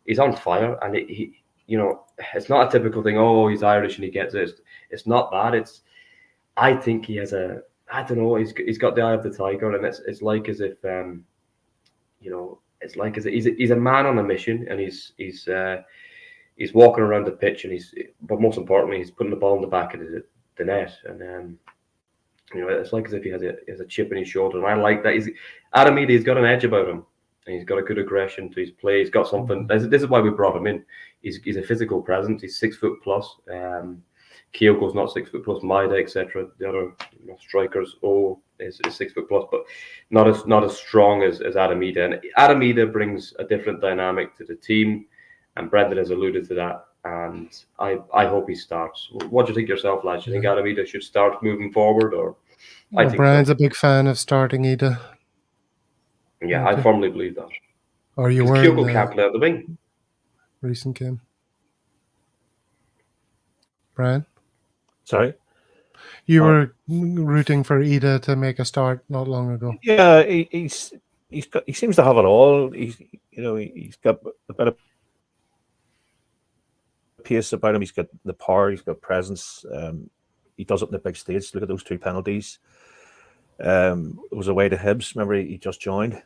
he's on fire, and he you know, it's not a typical thing. Oh, he's Irish and he gets it. It's not that. I think he has I don't know. He's got the eye of the tiger, and it's like as if you know, it's like as if he's a man on a mission, and he's walking around the pitch, and but most importantly, he's putting the ball in the back of the net, and you know, it's like as if he has a chip in his shoulder, and I like that. Adam Idah, he's got an edge about him, and he's got a good aggression to his play. He's got something. This is why we brought him in. He's a physical presence. He's 6 foot plus. Kyogo's not 6 foot plus. Maida, etc. The other, you know, strikers, is 6 foot plus, but not as strong as Adam Idah. And Adam Idah brings a different dynamic to the team, and Brendan has alluded to that. And I hope he starts. What do you think yourself, lads? Do you think Adam Idah should start moving forward, or? I think Brian's a big fan of starting Idah. Yeah, okay. I firmly believe that. Or you were Kyogo can't play on the wing. Recent game. Brian? Sorry? You were rooting for Idah to make a start not long ago. Yeah, he seems to have it all. He's got a bit of pace about him. He's got the power. He's got presence. He does it in the big stage. Look at those 2 penalties. It was away to Hibs. Remember, he just joined,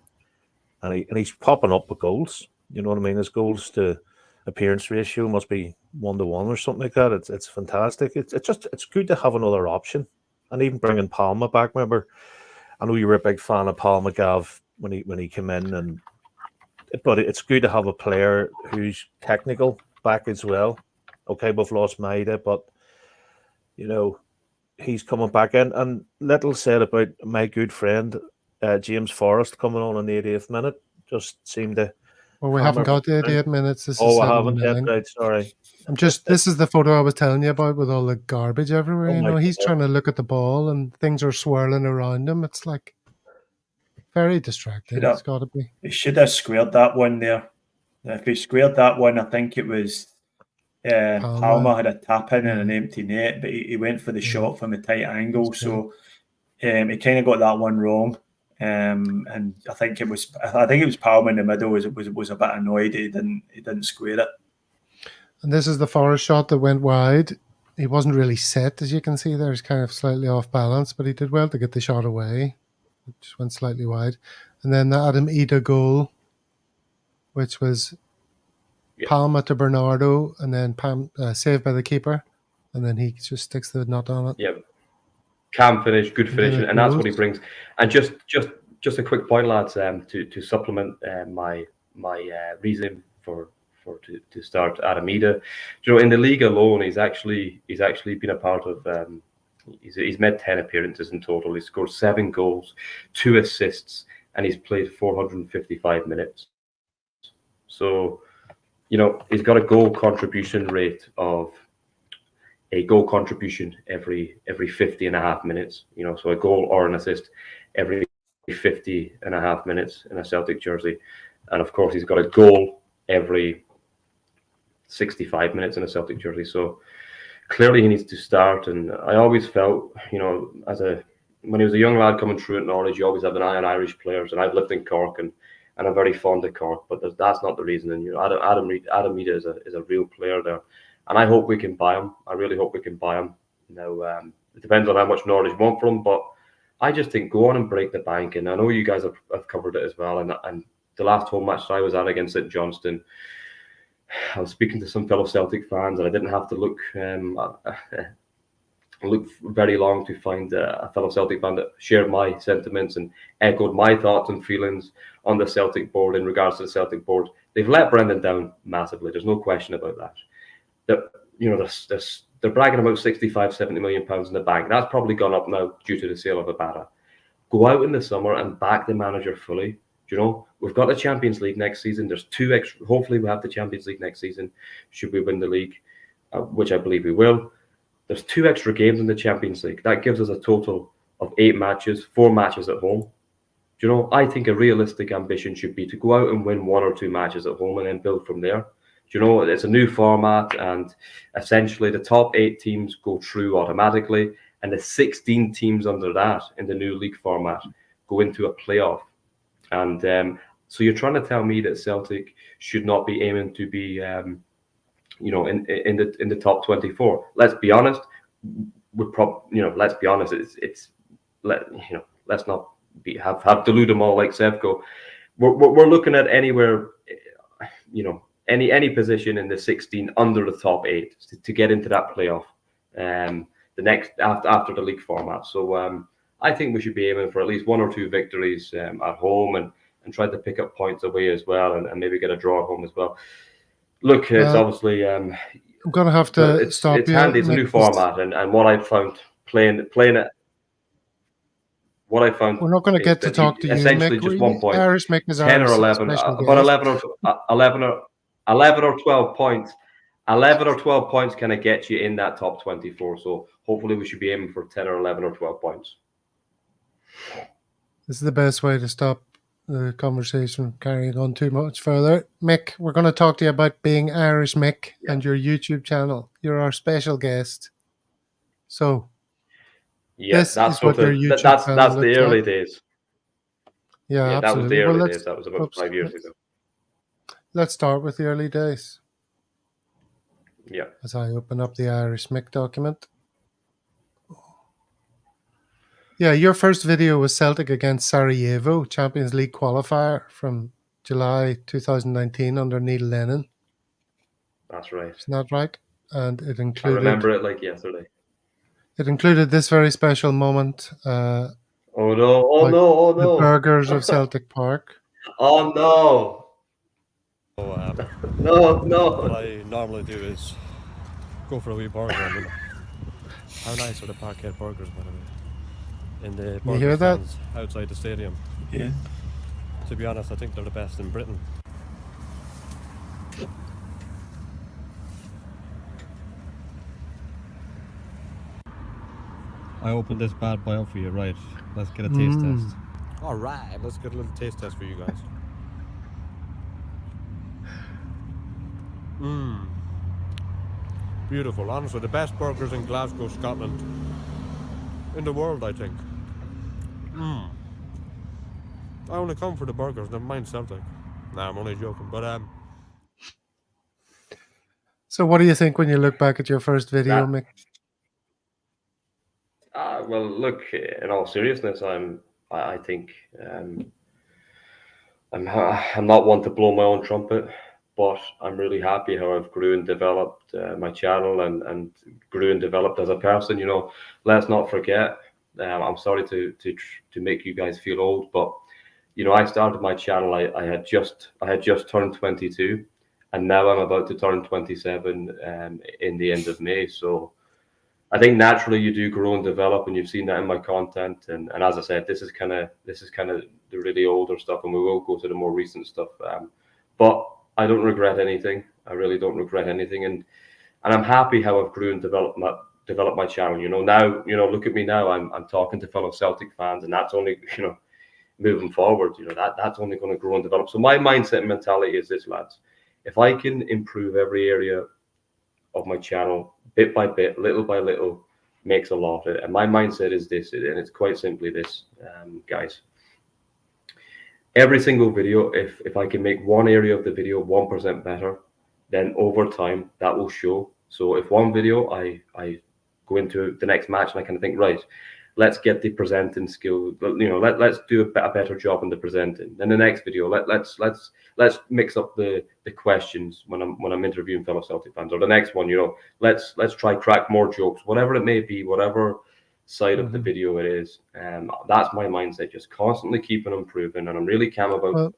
and he's popping up with goals. You know what I mean? His goals to appearance ratio must be 1-1 or something like that. It's fantastic. It's good to have another option, and even bringing Palma back. Remember, I know you were a big fan of Palma, Gav, when he came in, but it's good to have a player who's technical back as well. Okay, we've lost Maida, but you know, he's coming back in. And little said about my good friend James Forrest coming on in the 80th minute. Just seemed to. Well, we haven't got the 88 minutes. This is I haven't yet. Right, sorry. This is the photo I was telling you about with all the garbage everywhere. You know, he's trying to look at the ball and things are swirling around him. It's like very distracting. It's got to be. He should have squared that one there. If he squared that one, I think it was Palma had a tap in and an empty net, but he went for the shot from a tight angle. So he kind of got that one wrong. And I think it was Palma in the middle was a bit annoyed he didn't square it. And this is the Forest shot that went wide. He wasn't really set, as you can see there. He's kind of slightly off balance, but he did well to get the shot away. It just went slightly wide. And then the Adam Idah goal, which was Palma to Bernardo, and then saved by the keeper, and then he just sticks the nut on it. Yeah, calm finish, good finish, and that's what he brings. And just a quick point, lads, to supplement my reason to start Adam Idah. You know, in the league alone, he's actually been a part of. He's made 10 appearances in total. He scored 7 goals, 2 assists, and he's played 455 minutes. So he's got a goal contribution rate of a goal contribution every 50 and a half minutes. So a goal or an assist every 50 and a half minutes in a Celtic jersey. And of course, he's got a goal every 65 minutes in a Celtic jersey. So clearly he needs to start. And I always felt, when he was a young lad coming through at Norwich, you always have an eye on Irish players. And I've lived in Cork and I'm very fond of Cork, but that's not the reason. And Adam Idah is a real player there, and I hope we can buy him. I really hope we can buy him. Now it depends on how much Norwich want from him, but I just think go on and break the bank. And I know you guys have covered it as well. And the last home match that I was at against St Johnstone, I was speaking to some fellow Celtic fans, and I didn't have to look very long to find a fellow Celtic fan that shared my sentiments and echoed my thoughts and feelings on the Celtic board in regards to the Celtic board. They've let Brendan down massively. There's no question about that. They're bragging about 65, 70 million pounds in the bank. That's probably gone up now due to the sale of Idah. Go out in the summer and back the manager fully. We've got the Champions League next season. There's 2 extra. Hopefully, we have the Champions League next season. Should we win the league, which I believe we will. There's 2 extra games in the Champions League. That gives us a total of 8 matches, 4 matches at home. I think a realistic ambition should be to go out and win 1 or 2 matches at home and then build from there. It's a new format, and essentially the top 8 teams go through automatically, and the 16 teams under that in the new league format go into a playoff. And so you're trying to tell me that Celtic should not be aiming to be in the top 24. Let's be honest. Let's be honest. Let's not have deluded them all like Sevco. We're looking at anywhere, any position in the 16 under the top 8 to get into that playoff. The next after the league format. So I think we should be aiming for at least 1 or 2 victories at home and try to pick up points away as well, and maybe get a draw at home as well. Look, it's obviously I'm going to have to stop it's you. Handy. It's a new format, and what I've found playing it. What I found. We're not going to get to talk to you. Essentially, Mick, just 1 point. Irish Mick is 10 or 11, about 11 or 12 points. 11 or 12 points kind of get you in that top 24. So hopefully we should be aiming for 10 or 11 or 12 points. This is the best way to stop the conversation from carrying on too much further. Mick, we're going to talk to you about being Irish Mick and your YouTube channel. You're our special guest. So, yes, that's what your YouTube that's channel the early like. days. Yeah, that was the absolutely. early days. That was about 5 years ago. Let's start with the early days. Yeah. As I open up the Irish Mick document. Yeah, your first video was Celtic against Sarajevo, Champions League qualifier from July 2019 under Neil Lennon. That's right. Isn't that right? And it I included... remember it like yesterday. It included this very special moment. Oh no. The burgers of Celtic Park. Oh no. No. What I normally do is go for a wee burger. How nice are the parkhead burgers, by the way? In the you hear that? Outside the stadium. Yeah. To be honest, I think they're the best in Britain. I opened this bad boy up for you, right? Let's get a taste test. Alright, let's get a little taste test for you guys. Beautiful. Honestly, the best burgers in Glasgow, Scotland. In the world, I think. I only come for the burgers, never mind Celtic. Nah, I'm only joking, but So what do you think when you look back at your first video, Mick? Well, look, in all seriousness, I think I'm not one to blow my own trumpet, but I'm really happy how I've grew and developed my channel and grew and developed as a person. Let's not forget. I'm sorry to make you guys feel old, but I started my channel. I had just turned 22, and now I'm about to turn 27 in the end of May. So I think naturally you do grow and develop, and you've seen that in my content. And as I said, this is kind of the really older stuff, and we will go to the more recent stuff. But I don't regret anything. I really don't regret anything, and I'm happy how I've grew and developed my channel. Now, look at me now. I'm talking to fellow Celtic fans, and that's only, moving forward. That's only going to grow and develop. So my mindset and mentality is this, lads: if I can improve every area of my channel bit by bit, little by little, makes a lot. And my mindset is this, and it's quite simply this, guys. Every single video, if I can make one area of the video 1% better, then over time that will show. So if one video I go into the next match and I kind of think, right, let's get the presenting skill, let's do a better job in the presenting. Then the next video, let's mix up the questions when I'm interviewing fellow Celtic fans. Or the next one, let's try crack more jokes, whatever it may be, whatever side of the video it is. That's my mindset, just constantly keeping improving, and I'm really calm about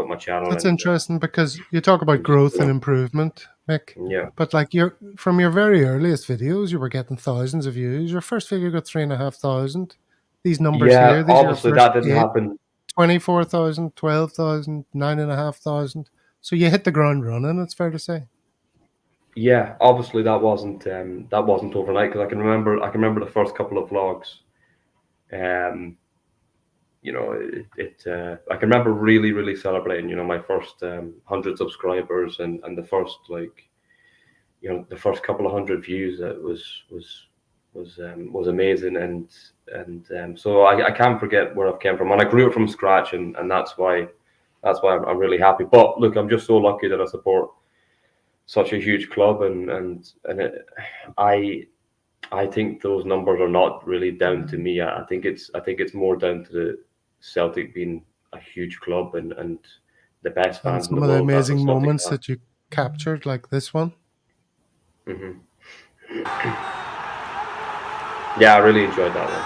my channel. That's interesting, because you talk about growth and improvement, Mick. Yeah. But like from your very earliest videos, you were getting thousands of views. Your first video got 3,500. These numbers here, these obviously that didn't happen. 24,000, 12,000, 9,500. So you hit the ground running, it's fair to say. Yeah, obviously that wasn't overnight, because I can remember the first couple of vlogs. I can remember really, really celebrating, my first 100 subscribers and the first the first couple of 100 views. That was amazing, and so I can't forget where I've came from, and I grew it from scratch, and that's why I'm really happy. But look, I'm just so lucky that I support such a huge club, and I think those numbers are not really down to me. I think it's more down to the Celtic being a huge club and the best fans. And some in of the the world. amazing moments that you captured, like this one. Mm-hmm. Yeah, I really enjoyed that one.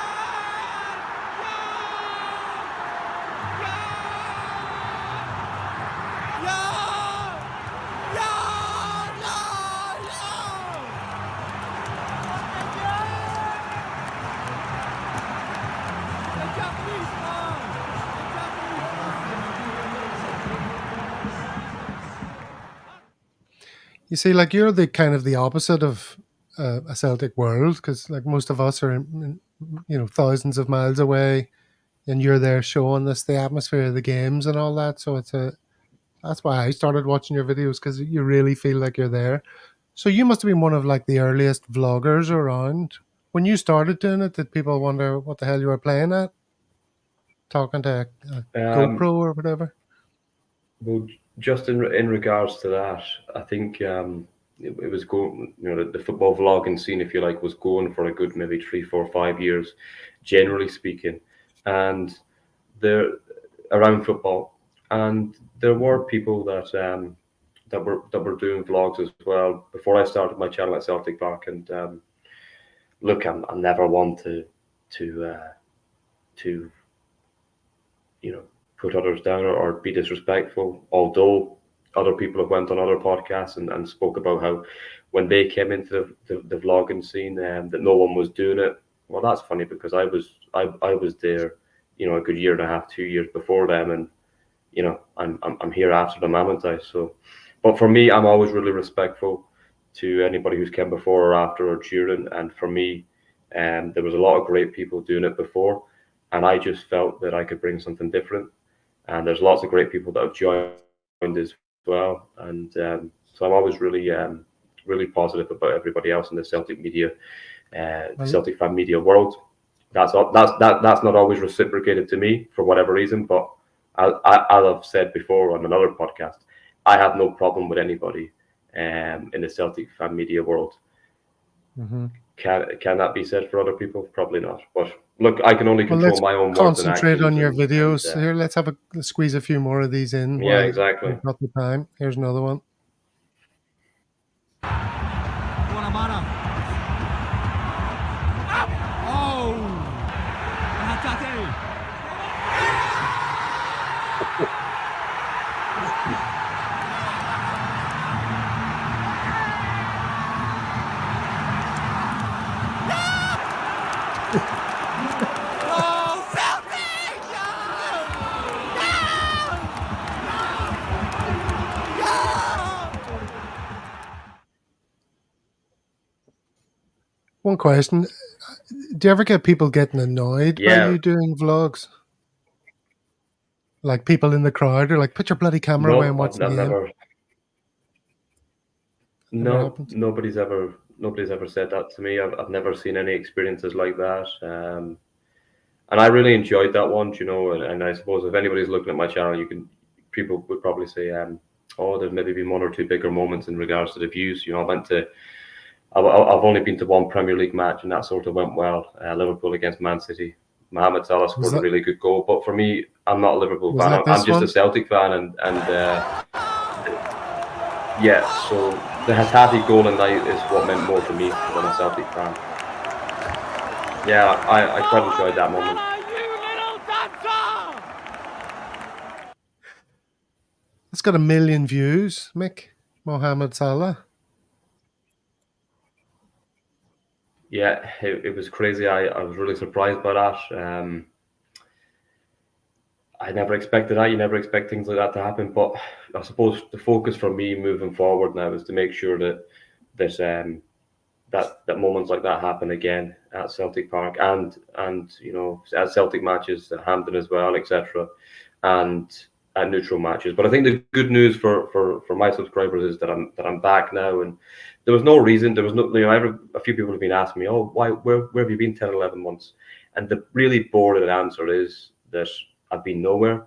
You see, like, you're the kind of the opposite of a Celtic World, because like most of us are, thousands of miles away, and you're there showing us the atmosphere of the games and all that. So that's why I started watching your videos, because you really feel like you're there. So you must have been one of like the earliest vloggers around. When you started doing it, did people wonder what the hell you were playing at? Talking to a GoPro or whatever? Well, just in regards to that, I think it was going, the football vlogging scene, if you like, was going for a good maybe 3, 4, 5 years, generally speaking, and there around football, and there were people that were doing vlogs as well before I started my channel at Celtic Park. And look, I'm never one to put others down or be disrespectful, although other people have went on other podcasts and spoke about how when they came into the vlogging scene, that no one was doing it. Well, that's funny, because I was there, a good year and a half, 2 years before them, and I'm here after them, haven't I? So, but for me, I'm always really respectful to anybody who's came before or after or during. And for me, there was a lot of great people doing it before, and I just felt that I could bring something different. And there's lots of great people that have joined as well, and so I'm always really really positive about everybody else in the Celtic media, Celtic fan media world. That's not always reciprocated to me for whatever reason, but as I've said before on another podcast, I have no problem with anybody in the Celtic fan media world. Mm-hmm. Can that be said for other people? Probably not. But look, I can only control my own words and actions. Concentrate on your videos. Here, let's squeeze a few more of these in. Yeah, exactly. We've got the time. Here's another one. One question: do you ever get people getting annoyed by Yeah. you doing vlogs? Like people in the crowd are like, "Put your bloody camera away and watch the game." Nobody's ever said that to me. I've never seen any experiences like that. And I really enjoyed that one, you know. And I suppose if anybody's looking at my channel, people would probably say, "Oh, there's maybe been one or two bigger moments in regards to the views." You know, I've only been to one Premier League match, and that sort of went well. Liverpool against Man City. Mohamed Salah scored a really good goal. But for me, I'm not a Liverpool fan. I'm just a Celtic fan, and yeah. So the Hatate goal and night is what meant more to me than a Celtic fan. Yeah, I quite enjoyed that moment. It's got 1 million views, Mick. Mohamed Salah. Yeah, it was crazy. I was really surprised by that. I never expected that. You never expect things like that to happen. But I suppose the focus for me moving forward now is to make sure that there's that moments like that happen again at Celtic Park and you know, at Celtic matches at Hampden as well, etc. and at neutral matches. But I think the good news for my subscribers is that I'm back now, and there was no reason. There was no, you know, a few people have been asking me, "Oh, where have you been 10, 11 months?" And the really boring answer is that I've been nowhere.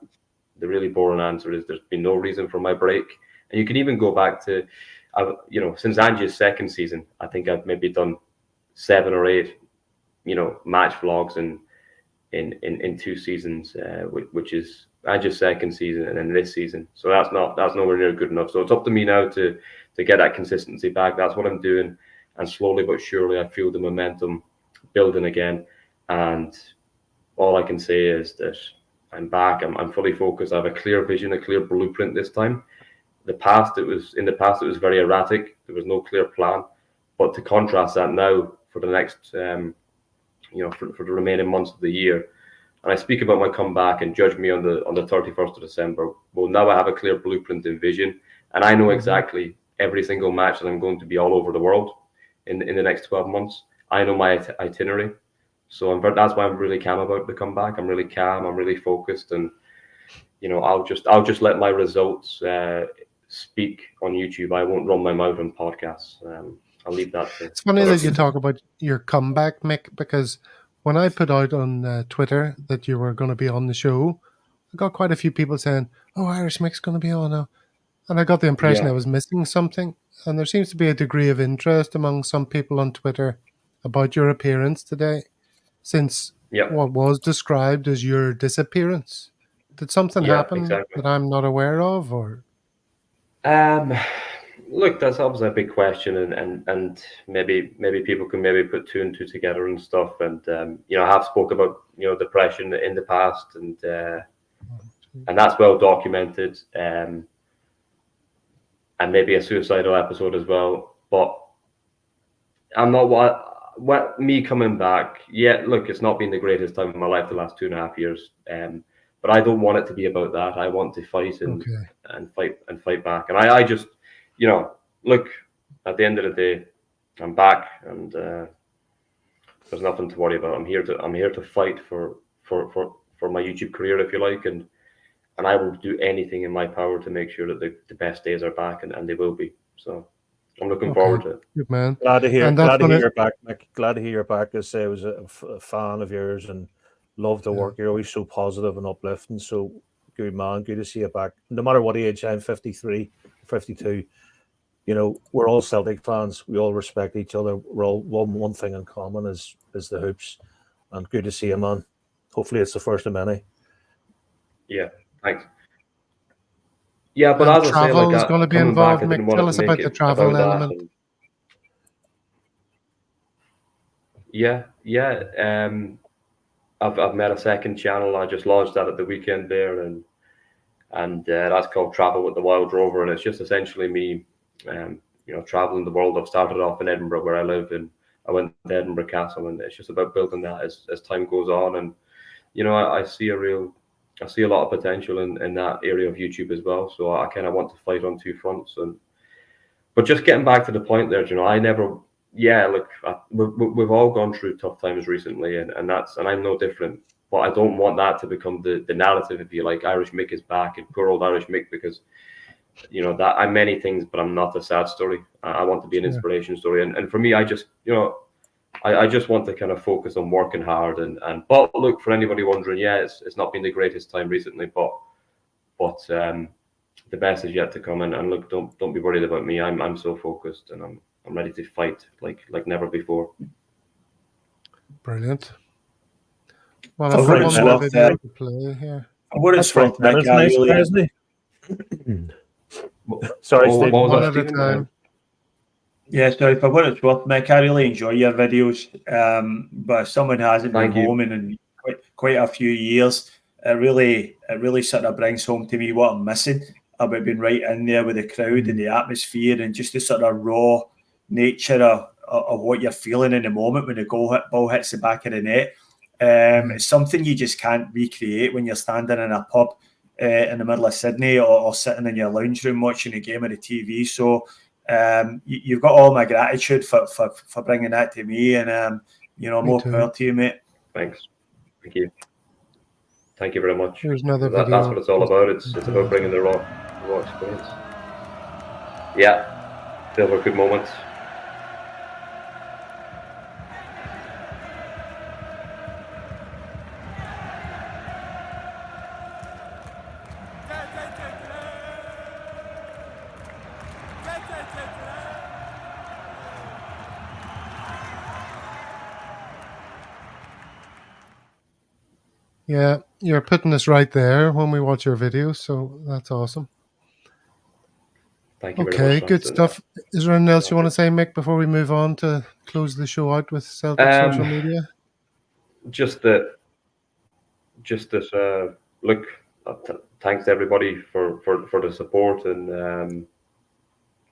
The really boring answer is there's been no reason for my break. And you can even go back to, you know, since Ange's second season, I think I've maybe done 7 or 8, you know, match vlogs in 2 seasons, which is Ange's second season and then this season. So that's nowhere near good enough. So it's up to me now to get that consistency back. That's what I'm doing, and slowly but surely I feel the momentum building again. And all I can say is that I'm back. I'm fully focused. I have a clear vision, a clear blueprint this time. In the past it was very erratic. There was no clear plan. But to contrast that now for the next, you know, for the remaining months of the year, and I speak about my comeback and judge me on the 31st of December. Well, now I have a clear blueprint and vision, and I know exactly every single match that I'm going to be all over the world in the next 12 months. I know my itinerary. So that's why I'm really calm about the comeback. I'm really calm. I'm really focused, and you know, I'll just let my results speak on YouTube. I won't run my mouth on podcasts. I'll leave that to. It's funny that you talk about your comeback, Mick, because when I put out on Twitter that you were going to be on the show, I got quite a few people saying, "Oh, Irish Mick's going to be on now," and I got the impression I was missing something. And there seems to be a degree of interest among some people on Twitter about your appearance today, since what was described as your disappearance. Did something happen that I'm not aware of, or? Look, that's obviously a big question, and maybe people can maybe put 2 and 2 together and stuff. And you know, I have spoke about, you know, depression in the past, and that's well documented. And maybe a suicidal episode as well. But I'm not what me coming back. Yeah, look, it's not been the greatest time of my life the last 2.5 years. But I don't want it to be about that. I want to fight and fight back. And I just, you know, look, at the end of the day, I'm back, and there's nothing to worry about. I'm here to fight for my YouTube career, if you like, and I will do anything in my power to make sure that the best days are back, and they will be. So I'm looking forward to it. Good man. Glad to hear you're back, Mick. Glad to hear you're back. As I was a fan of yours and love the work. You're always so positive and uplifting. So good, man. Good to see you back. No matter what age, I'm 53, 52. You know, we're all Celtic fans. We all respect each other. We're all one thing in common is the hoops. And good to see you, man. Hopefully it's the first of many. Yeah, thanks. Yeah, but as I say, travel is going to be involved, Mick. Tell us about the travel element. Yeah. I've met a second channel. I just launched that at the weekend there, and that's called Travel with the Wild Rover, and it's just essentially me, you know, traveling the world. I've started off in Edinburgh, where I live, and I went to Edinburgh Castle, and it's just about building that as time goes on. And you know, I see a lot of potential in that area of YouTube as well. So I kind of want to fight on 2 fronts. But just getting back to the point there, you know, I never yeah, look, we've all gone through tough times recently, and I'm no different. But I don't want that to become the narrative, if you like. Irish Mick is back, and poor old Irish Mick, because that I'm many things, but I'm not a sad story. I want to be an inspiration story, and for me, I just I just want to kind of focus on working hard but look, for anybody wondering, it's not been the greatest time recently, but the best is yet to come, and look, don't be worried about me. I'm so focused, and I'm ready to fight like never before. Brilliant. Well, For I've what got it's one more worth, video to play here. For what it's worth, That's Mick, I nice, really, isn't he? Sorry, Steve. What was One that, at a Stephen? time. yeah, sorry, for what it's worth, Mick, I really enjoy your videos. But if someone hasn't been Thank you. home in quite a few years, it really sort of brings home to me what I'm missing about being right in there with the crowd and the atmosphere, and just the sort of raw nature of what you're feeling in the moment when the ball hits the back of the net. It's something you just can't recreate when you're standing in a pub in the middle of Sydney, or sitting in your lounge room watching a game on the TV. So you've got all my gratitude for bringing that to me, and more power to you, mate. Thanks. Thank you. Thank you very much. Here's another That's video. what it's all about. It's about bringing the raw experience. Yeah, they were good moments. Yeah, you're putting us right there when we watch your videos, so that's awesome. Thank you very Okay, much. good stuff. Is there anything else you want to say, Mick, before we move on to close the show out with Celtic social media? Just that. Look, thanks to everybody for the support, and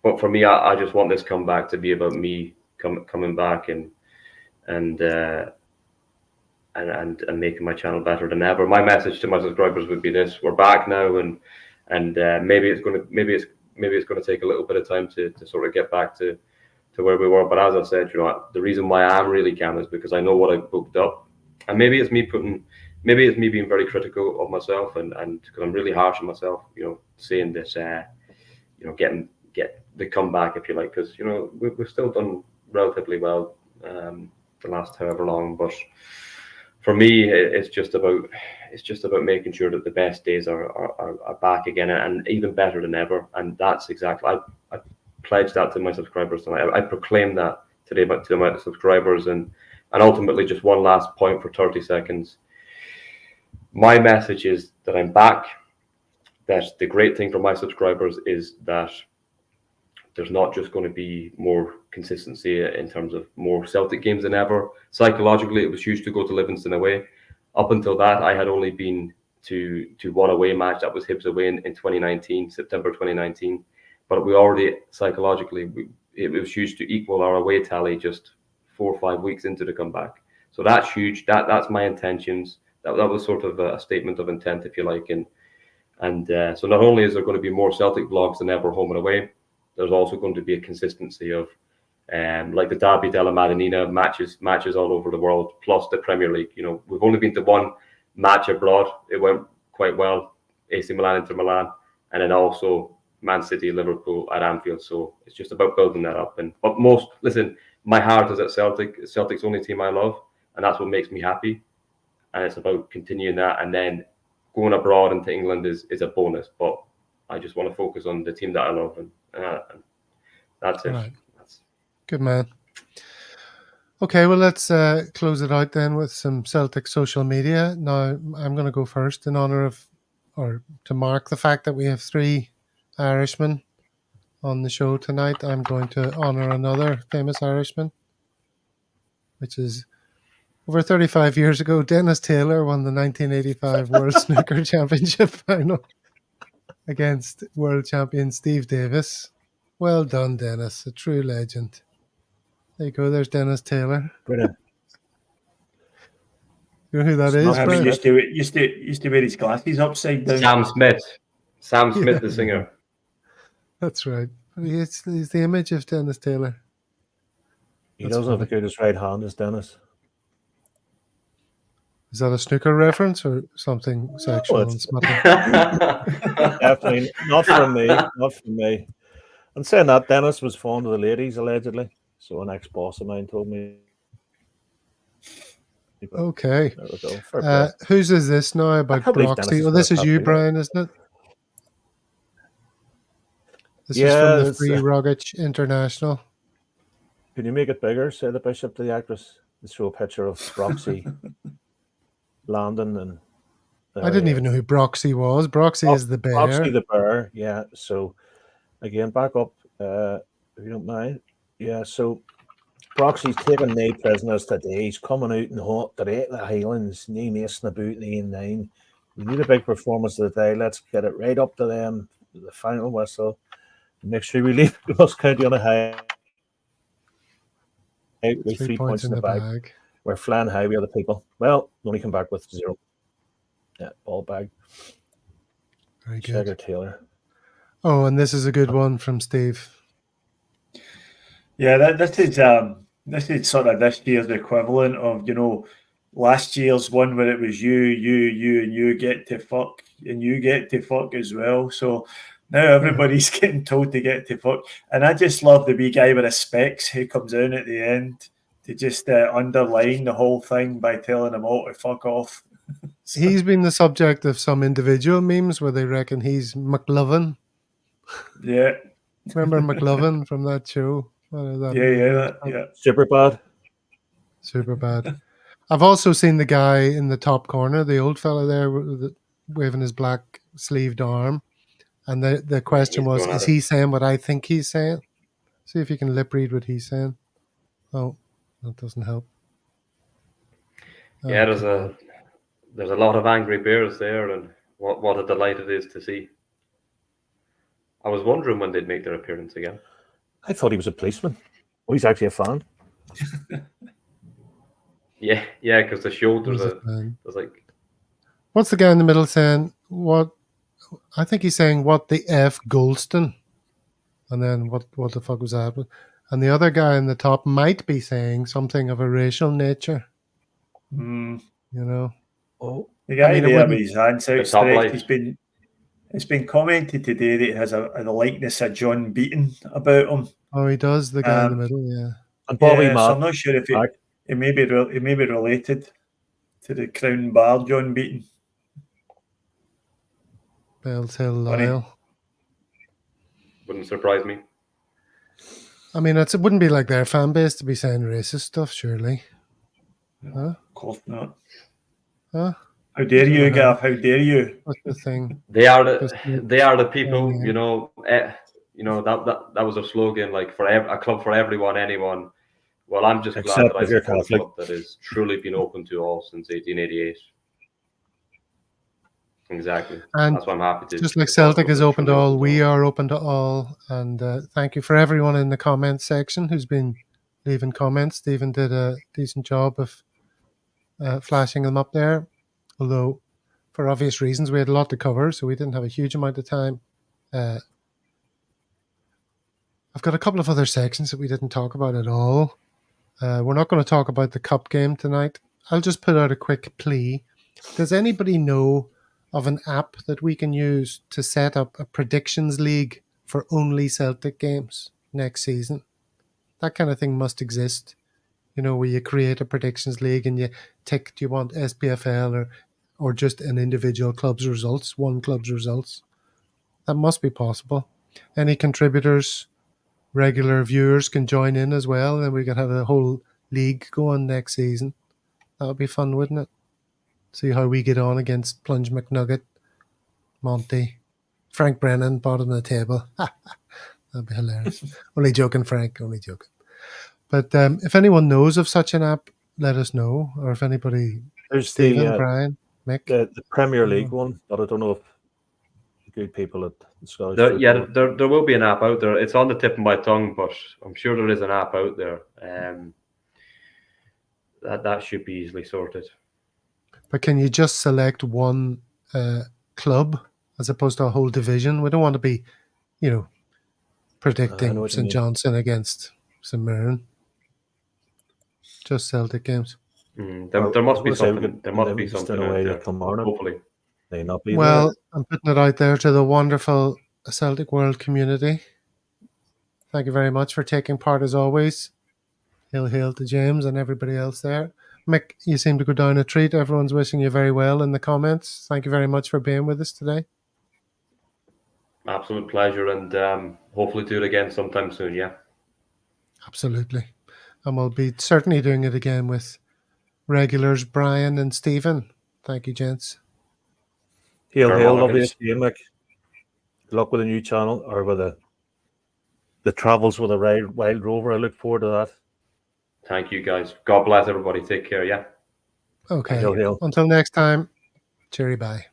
but for me, I just want this comeback to be about me coming back and making my channel better than ever. My message to my subscribers would be this: we're back now, and maybe it's going to take a little bit of time to sort of get back to where we were. But as I said, the reason why I'm really calm is because I know what I've booked up, and maybe it's me being very critical of myself, and because I'm really harsh on myself, saying this, get the comeback, if you like, because we've still done relatively well the last however long, but for me, it's just about making sure that the best days are back again, and even better than ever. And that's exactly, I pledge that to my subscribers tonight. I proclaim that today to my subscribers, and ultimately, just one last point for 30 seconds. My message is that I'm back. That the great thing for my subscribers is that there's not just going to be more consistency in terms of more Celtic games than ever. Psychologically, it was huge to go to Livingston away. Up until that, I had only been to one away match. That was Hibs away in 2019, September 2019. But we already, psychologically, it was huge to equal our away tally just 4 or 5 weeks into the comeback. So that's huge. That's my intentions. That was sort of a statement of intent, if you like. And so not only is there going to be more Celtic vlogs than ever home and away, there's also going to be a consistency of like the Derby della Madonnina matches all over the world, plus the Premier League. We've only been to one match abroad. It went quite well. AC Milan, Inter Milan, and then also Man City, Liverpool at Anfield. So it's just about building that up. But listen, my heart is at Celtic. Celtic's the only team I love, and that's what makes me happy. And it's about continuing that, and then going abroad into England is a bonus. But I just want to focus on the team that I love, and that's it. Right. Good man. Okay, well, let's close it out then with some Celtic social media. Now, I'm going to go first in honour of, or to mark the fact that we have 3 Irishmen on the show tonight. I'm going to honour another famous Irishman, which is over 35 years ago, Dennis Taylor won the 1985 World Snooker Championship final against world champion Steve Davis. Well done, Dennis. A true legend. There you go. There's Dennis Taylor. Brilliant. You know who that is? I mean, used to wear his glasses upside down. Sam Smith, the singer. That's right. He's the image of Dennis Taylor. He doesn't have the greatest right hand as Dennis. Is that a snooker reference or something sexual and smutty? Definitely not from me. Not from me. And saying that, Dennis was fond of the ladies, allegedly. So an ex-boss of mine told me. Okay. There we go. Fair play. Whose is this now about Broxy? Oh, this is you, Brian, isn't it? This is from the Free Rogic International. Can you make it bigger? Say the bishop to the actress. Let's show a picture of Broxy landing. And I didn't even know who Broxy was. Broxy is the bear. Broxy the bear, yeah. So again, back up if you don't mind. Yeah, so Broxy's taking 9 prisoners today. He's coming out in hot today at the Highlands, no messing about the 9. We need a big performance of the day. Let's get it right up to them. The final whistle. Make sure we leave Ross County on a high. With 3 points in the bag. We're flying high. We are the people. Well, only come back with 0. Yeah, ball bag. Very good. Shagger Taylor. Oh, and this is a good one from Steve. Yeah, this is sort of this year's equivalent of, last year's one where it was you get to fuck, and you get to fuck as well. So now everybody's getting told to get to fuck. And I just love the wee guy with the specs who comes in at the end to just underline the whole thing by telling them all to fuck off. So. He's been the subject of some individual memes where they reckon he's McLovin. Yeah. Remember McLovin from that show? Yeah. Super bad. Super bad. I've also seen the guy in the top corner, the old fella there waving his black sleeved arm. And the question was, is he saying what I think he's saying? See if you can lip read what he's saying. Oh, that doesn't help. Yeah, there's a lot of angry bears there, and what a delight it is to see. I was wondering when they'd make their appearance again. I thought he was a policeman. Oh, he's actually a fan. Yeah, because the shoulders there's like. What's the guy in the middle saying? What? I think he's saying, what the F Goldston? And then what the fuck was that? And the other guy in the top might be saying something of a racial nature. Mm. Oh, the guy there with his hands outstretched, it's been commented today that he has a likeness of John Beaton about him. Oh, he does, the guy in the middle, yeah. And Bobby so I'm not sure if it may be related to the Crown Bar John Beaton. Bells Hill Lyle. Wouldn't surprise me. I mean, it wouldn't be like their fan base to be saying racist stuff, surely. No, of course not. Huh? How dare you, Gav? How dare you? What's the thing? They are the people. That was a slogan, like a club for everyone, anyone. Well, I'm just glad that I support a club that has truly been open to all since 1888. Exactly. And that's why I'm happy to. Just like Celtic is open to all, we are open to all. And thank you for everyone in the comments section who's been leaving comments. Stephen did a decent job of flashing them up there. Although, for obvious reasons, we had a lot to cover, so we didn't have a huge amount of time. I've got a couple of other sections that we didn't talk about at all. We're not going to talk about the cup game tonight. I'll just put out a quick plea. Does anybody know of an app that we can use to set up a predictions league for only Celtic games next season? That kind of thing must exist. Where you create a predictions league and you tick, do you want SPFL or just an individual club's results, one club's results? That must be possible. Any contributors, regular viewers can join in as well, and then we could have a whole league going next season. That would be fun, wouldn't it? See how we get on against Plunge McNugget, Monty, Frank Brennan, bottom of the table. That'd be hilarious. Only joking, Frank, only joking. But if anyone knows of such an app, let us know. Or if anybody, there's Stephen, Brian, Mick. The Premier League one, but I don't know if good people at the Scottish Football. Yeah, there will be an app out there. It's on the tip of my tongue, but I'm sure there is an app out there. That should be easily sorted. But can you just select one club as opposed to a whole division? We don't want to be, predicting St Johnstone against St Mirren. Just Celtic games. There must be something. There must be something out away there. tomorrow. Hopefully. May not be Well, there. I'm putting it out there to the wonderful Celtic World community. Thank you very much for taking part as always. Hail to James and everybody else there. Mick, you seem to go down a treat. Everyone's wishing you very well in the comments. Thank you very much for being with us today. Absolute pleasure, and hopefully do it again sometime soon. Yeah. Absolutely. And we'll be certainly doing it again with regulars Brian and Stephen. Thank you, gents. Hail, lovely to see you, Mick. Good luck with the new channel or with the travels with a wild rover. I look forward to that. Thank you, guys. God bless everybody. Take care. Yeah. Okay. Hail. Until next time. Cheery bye.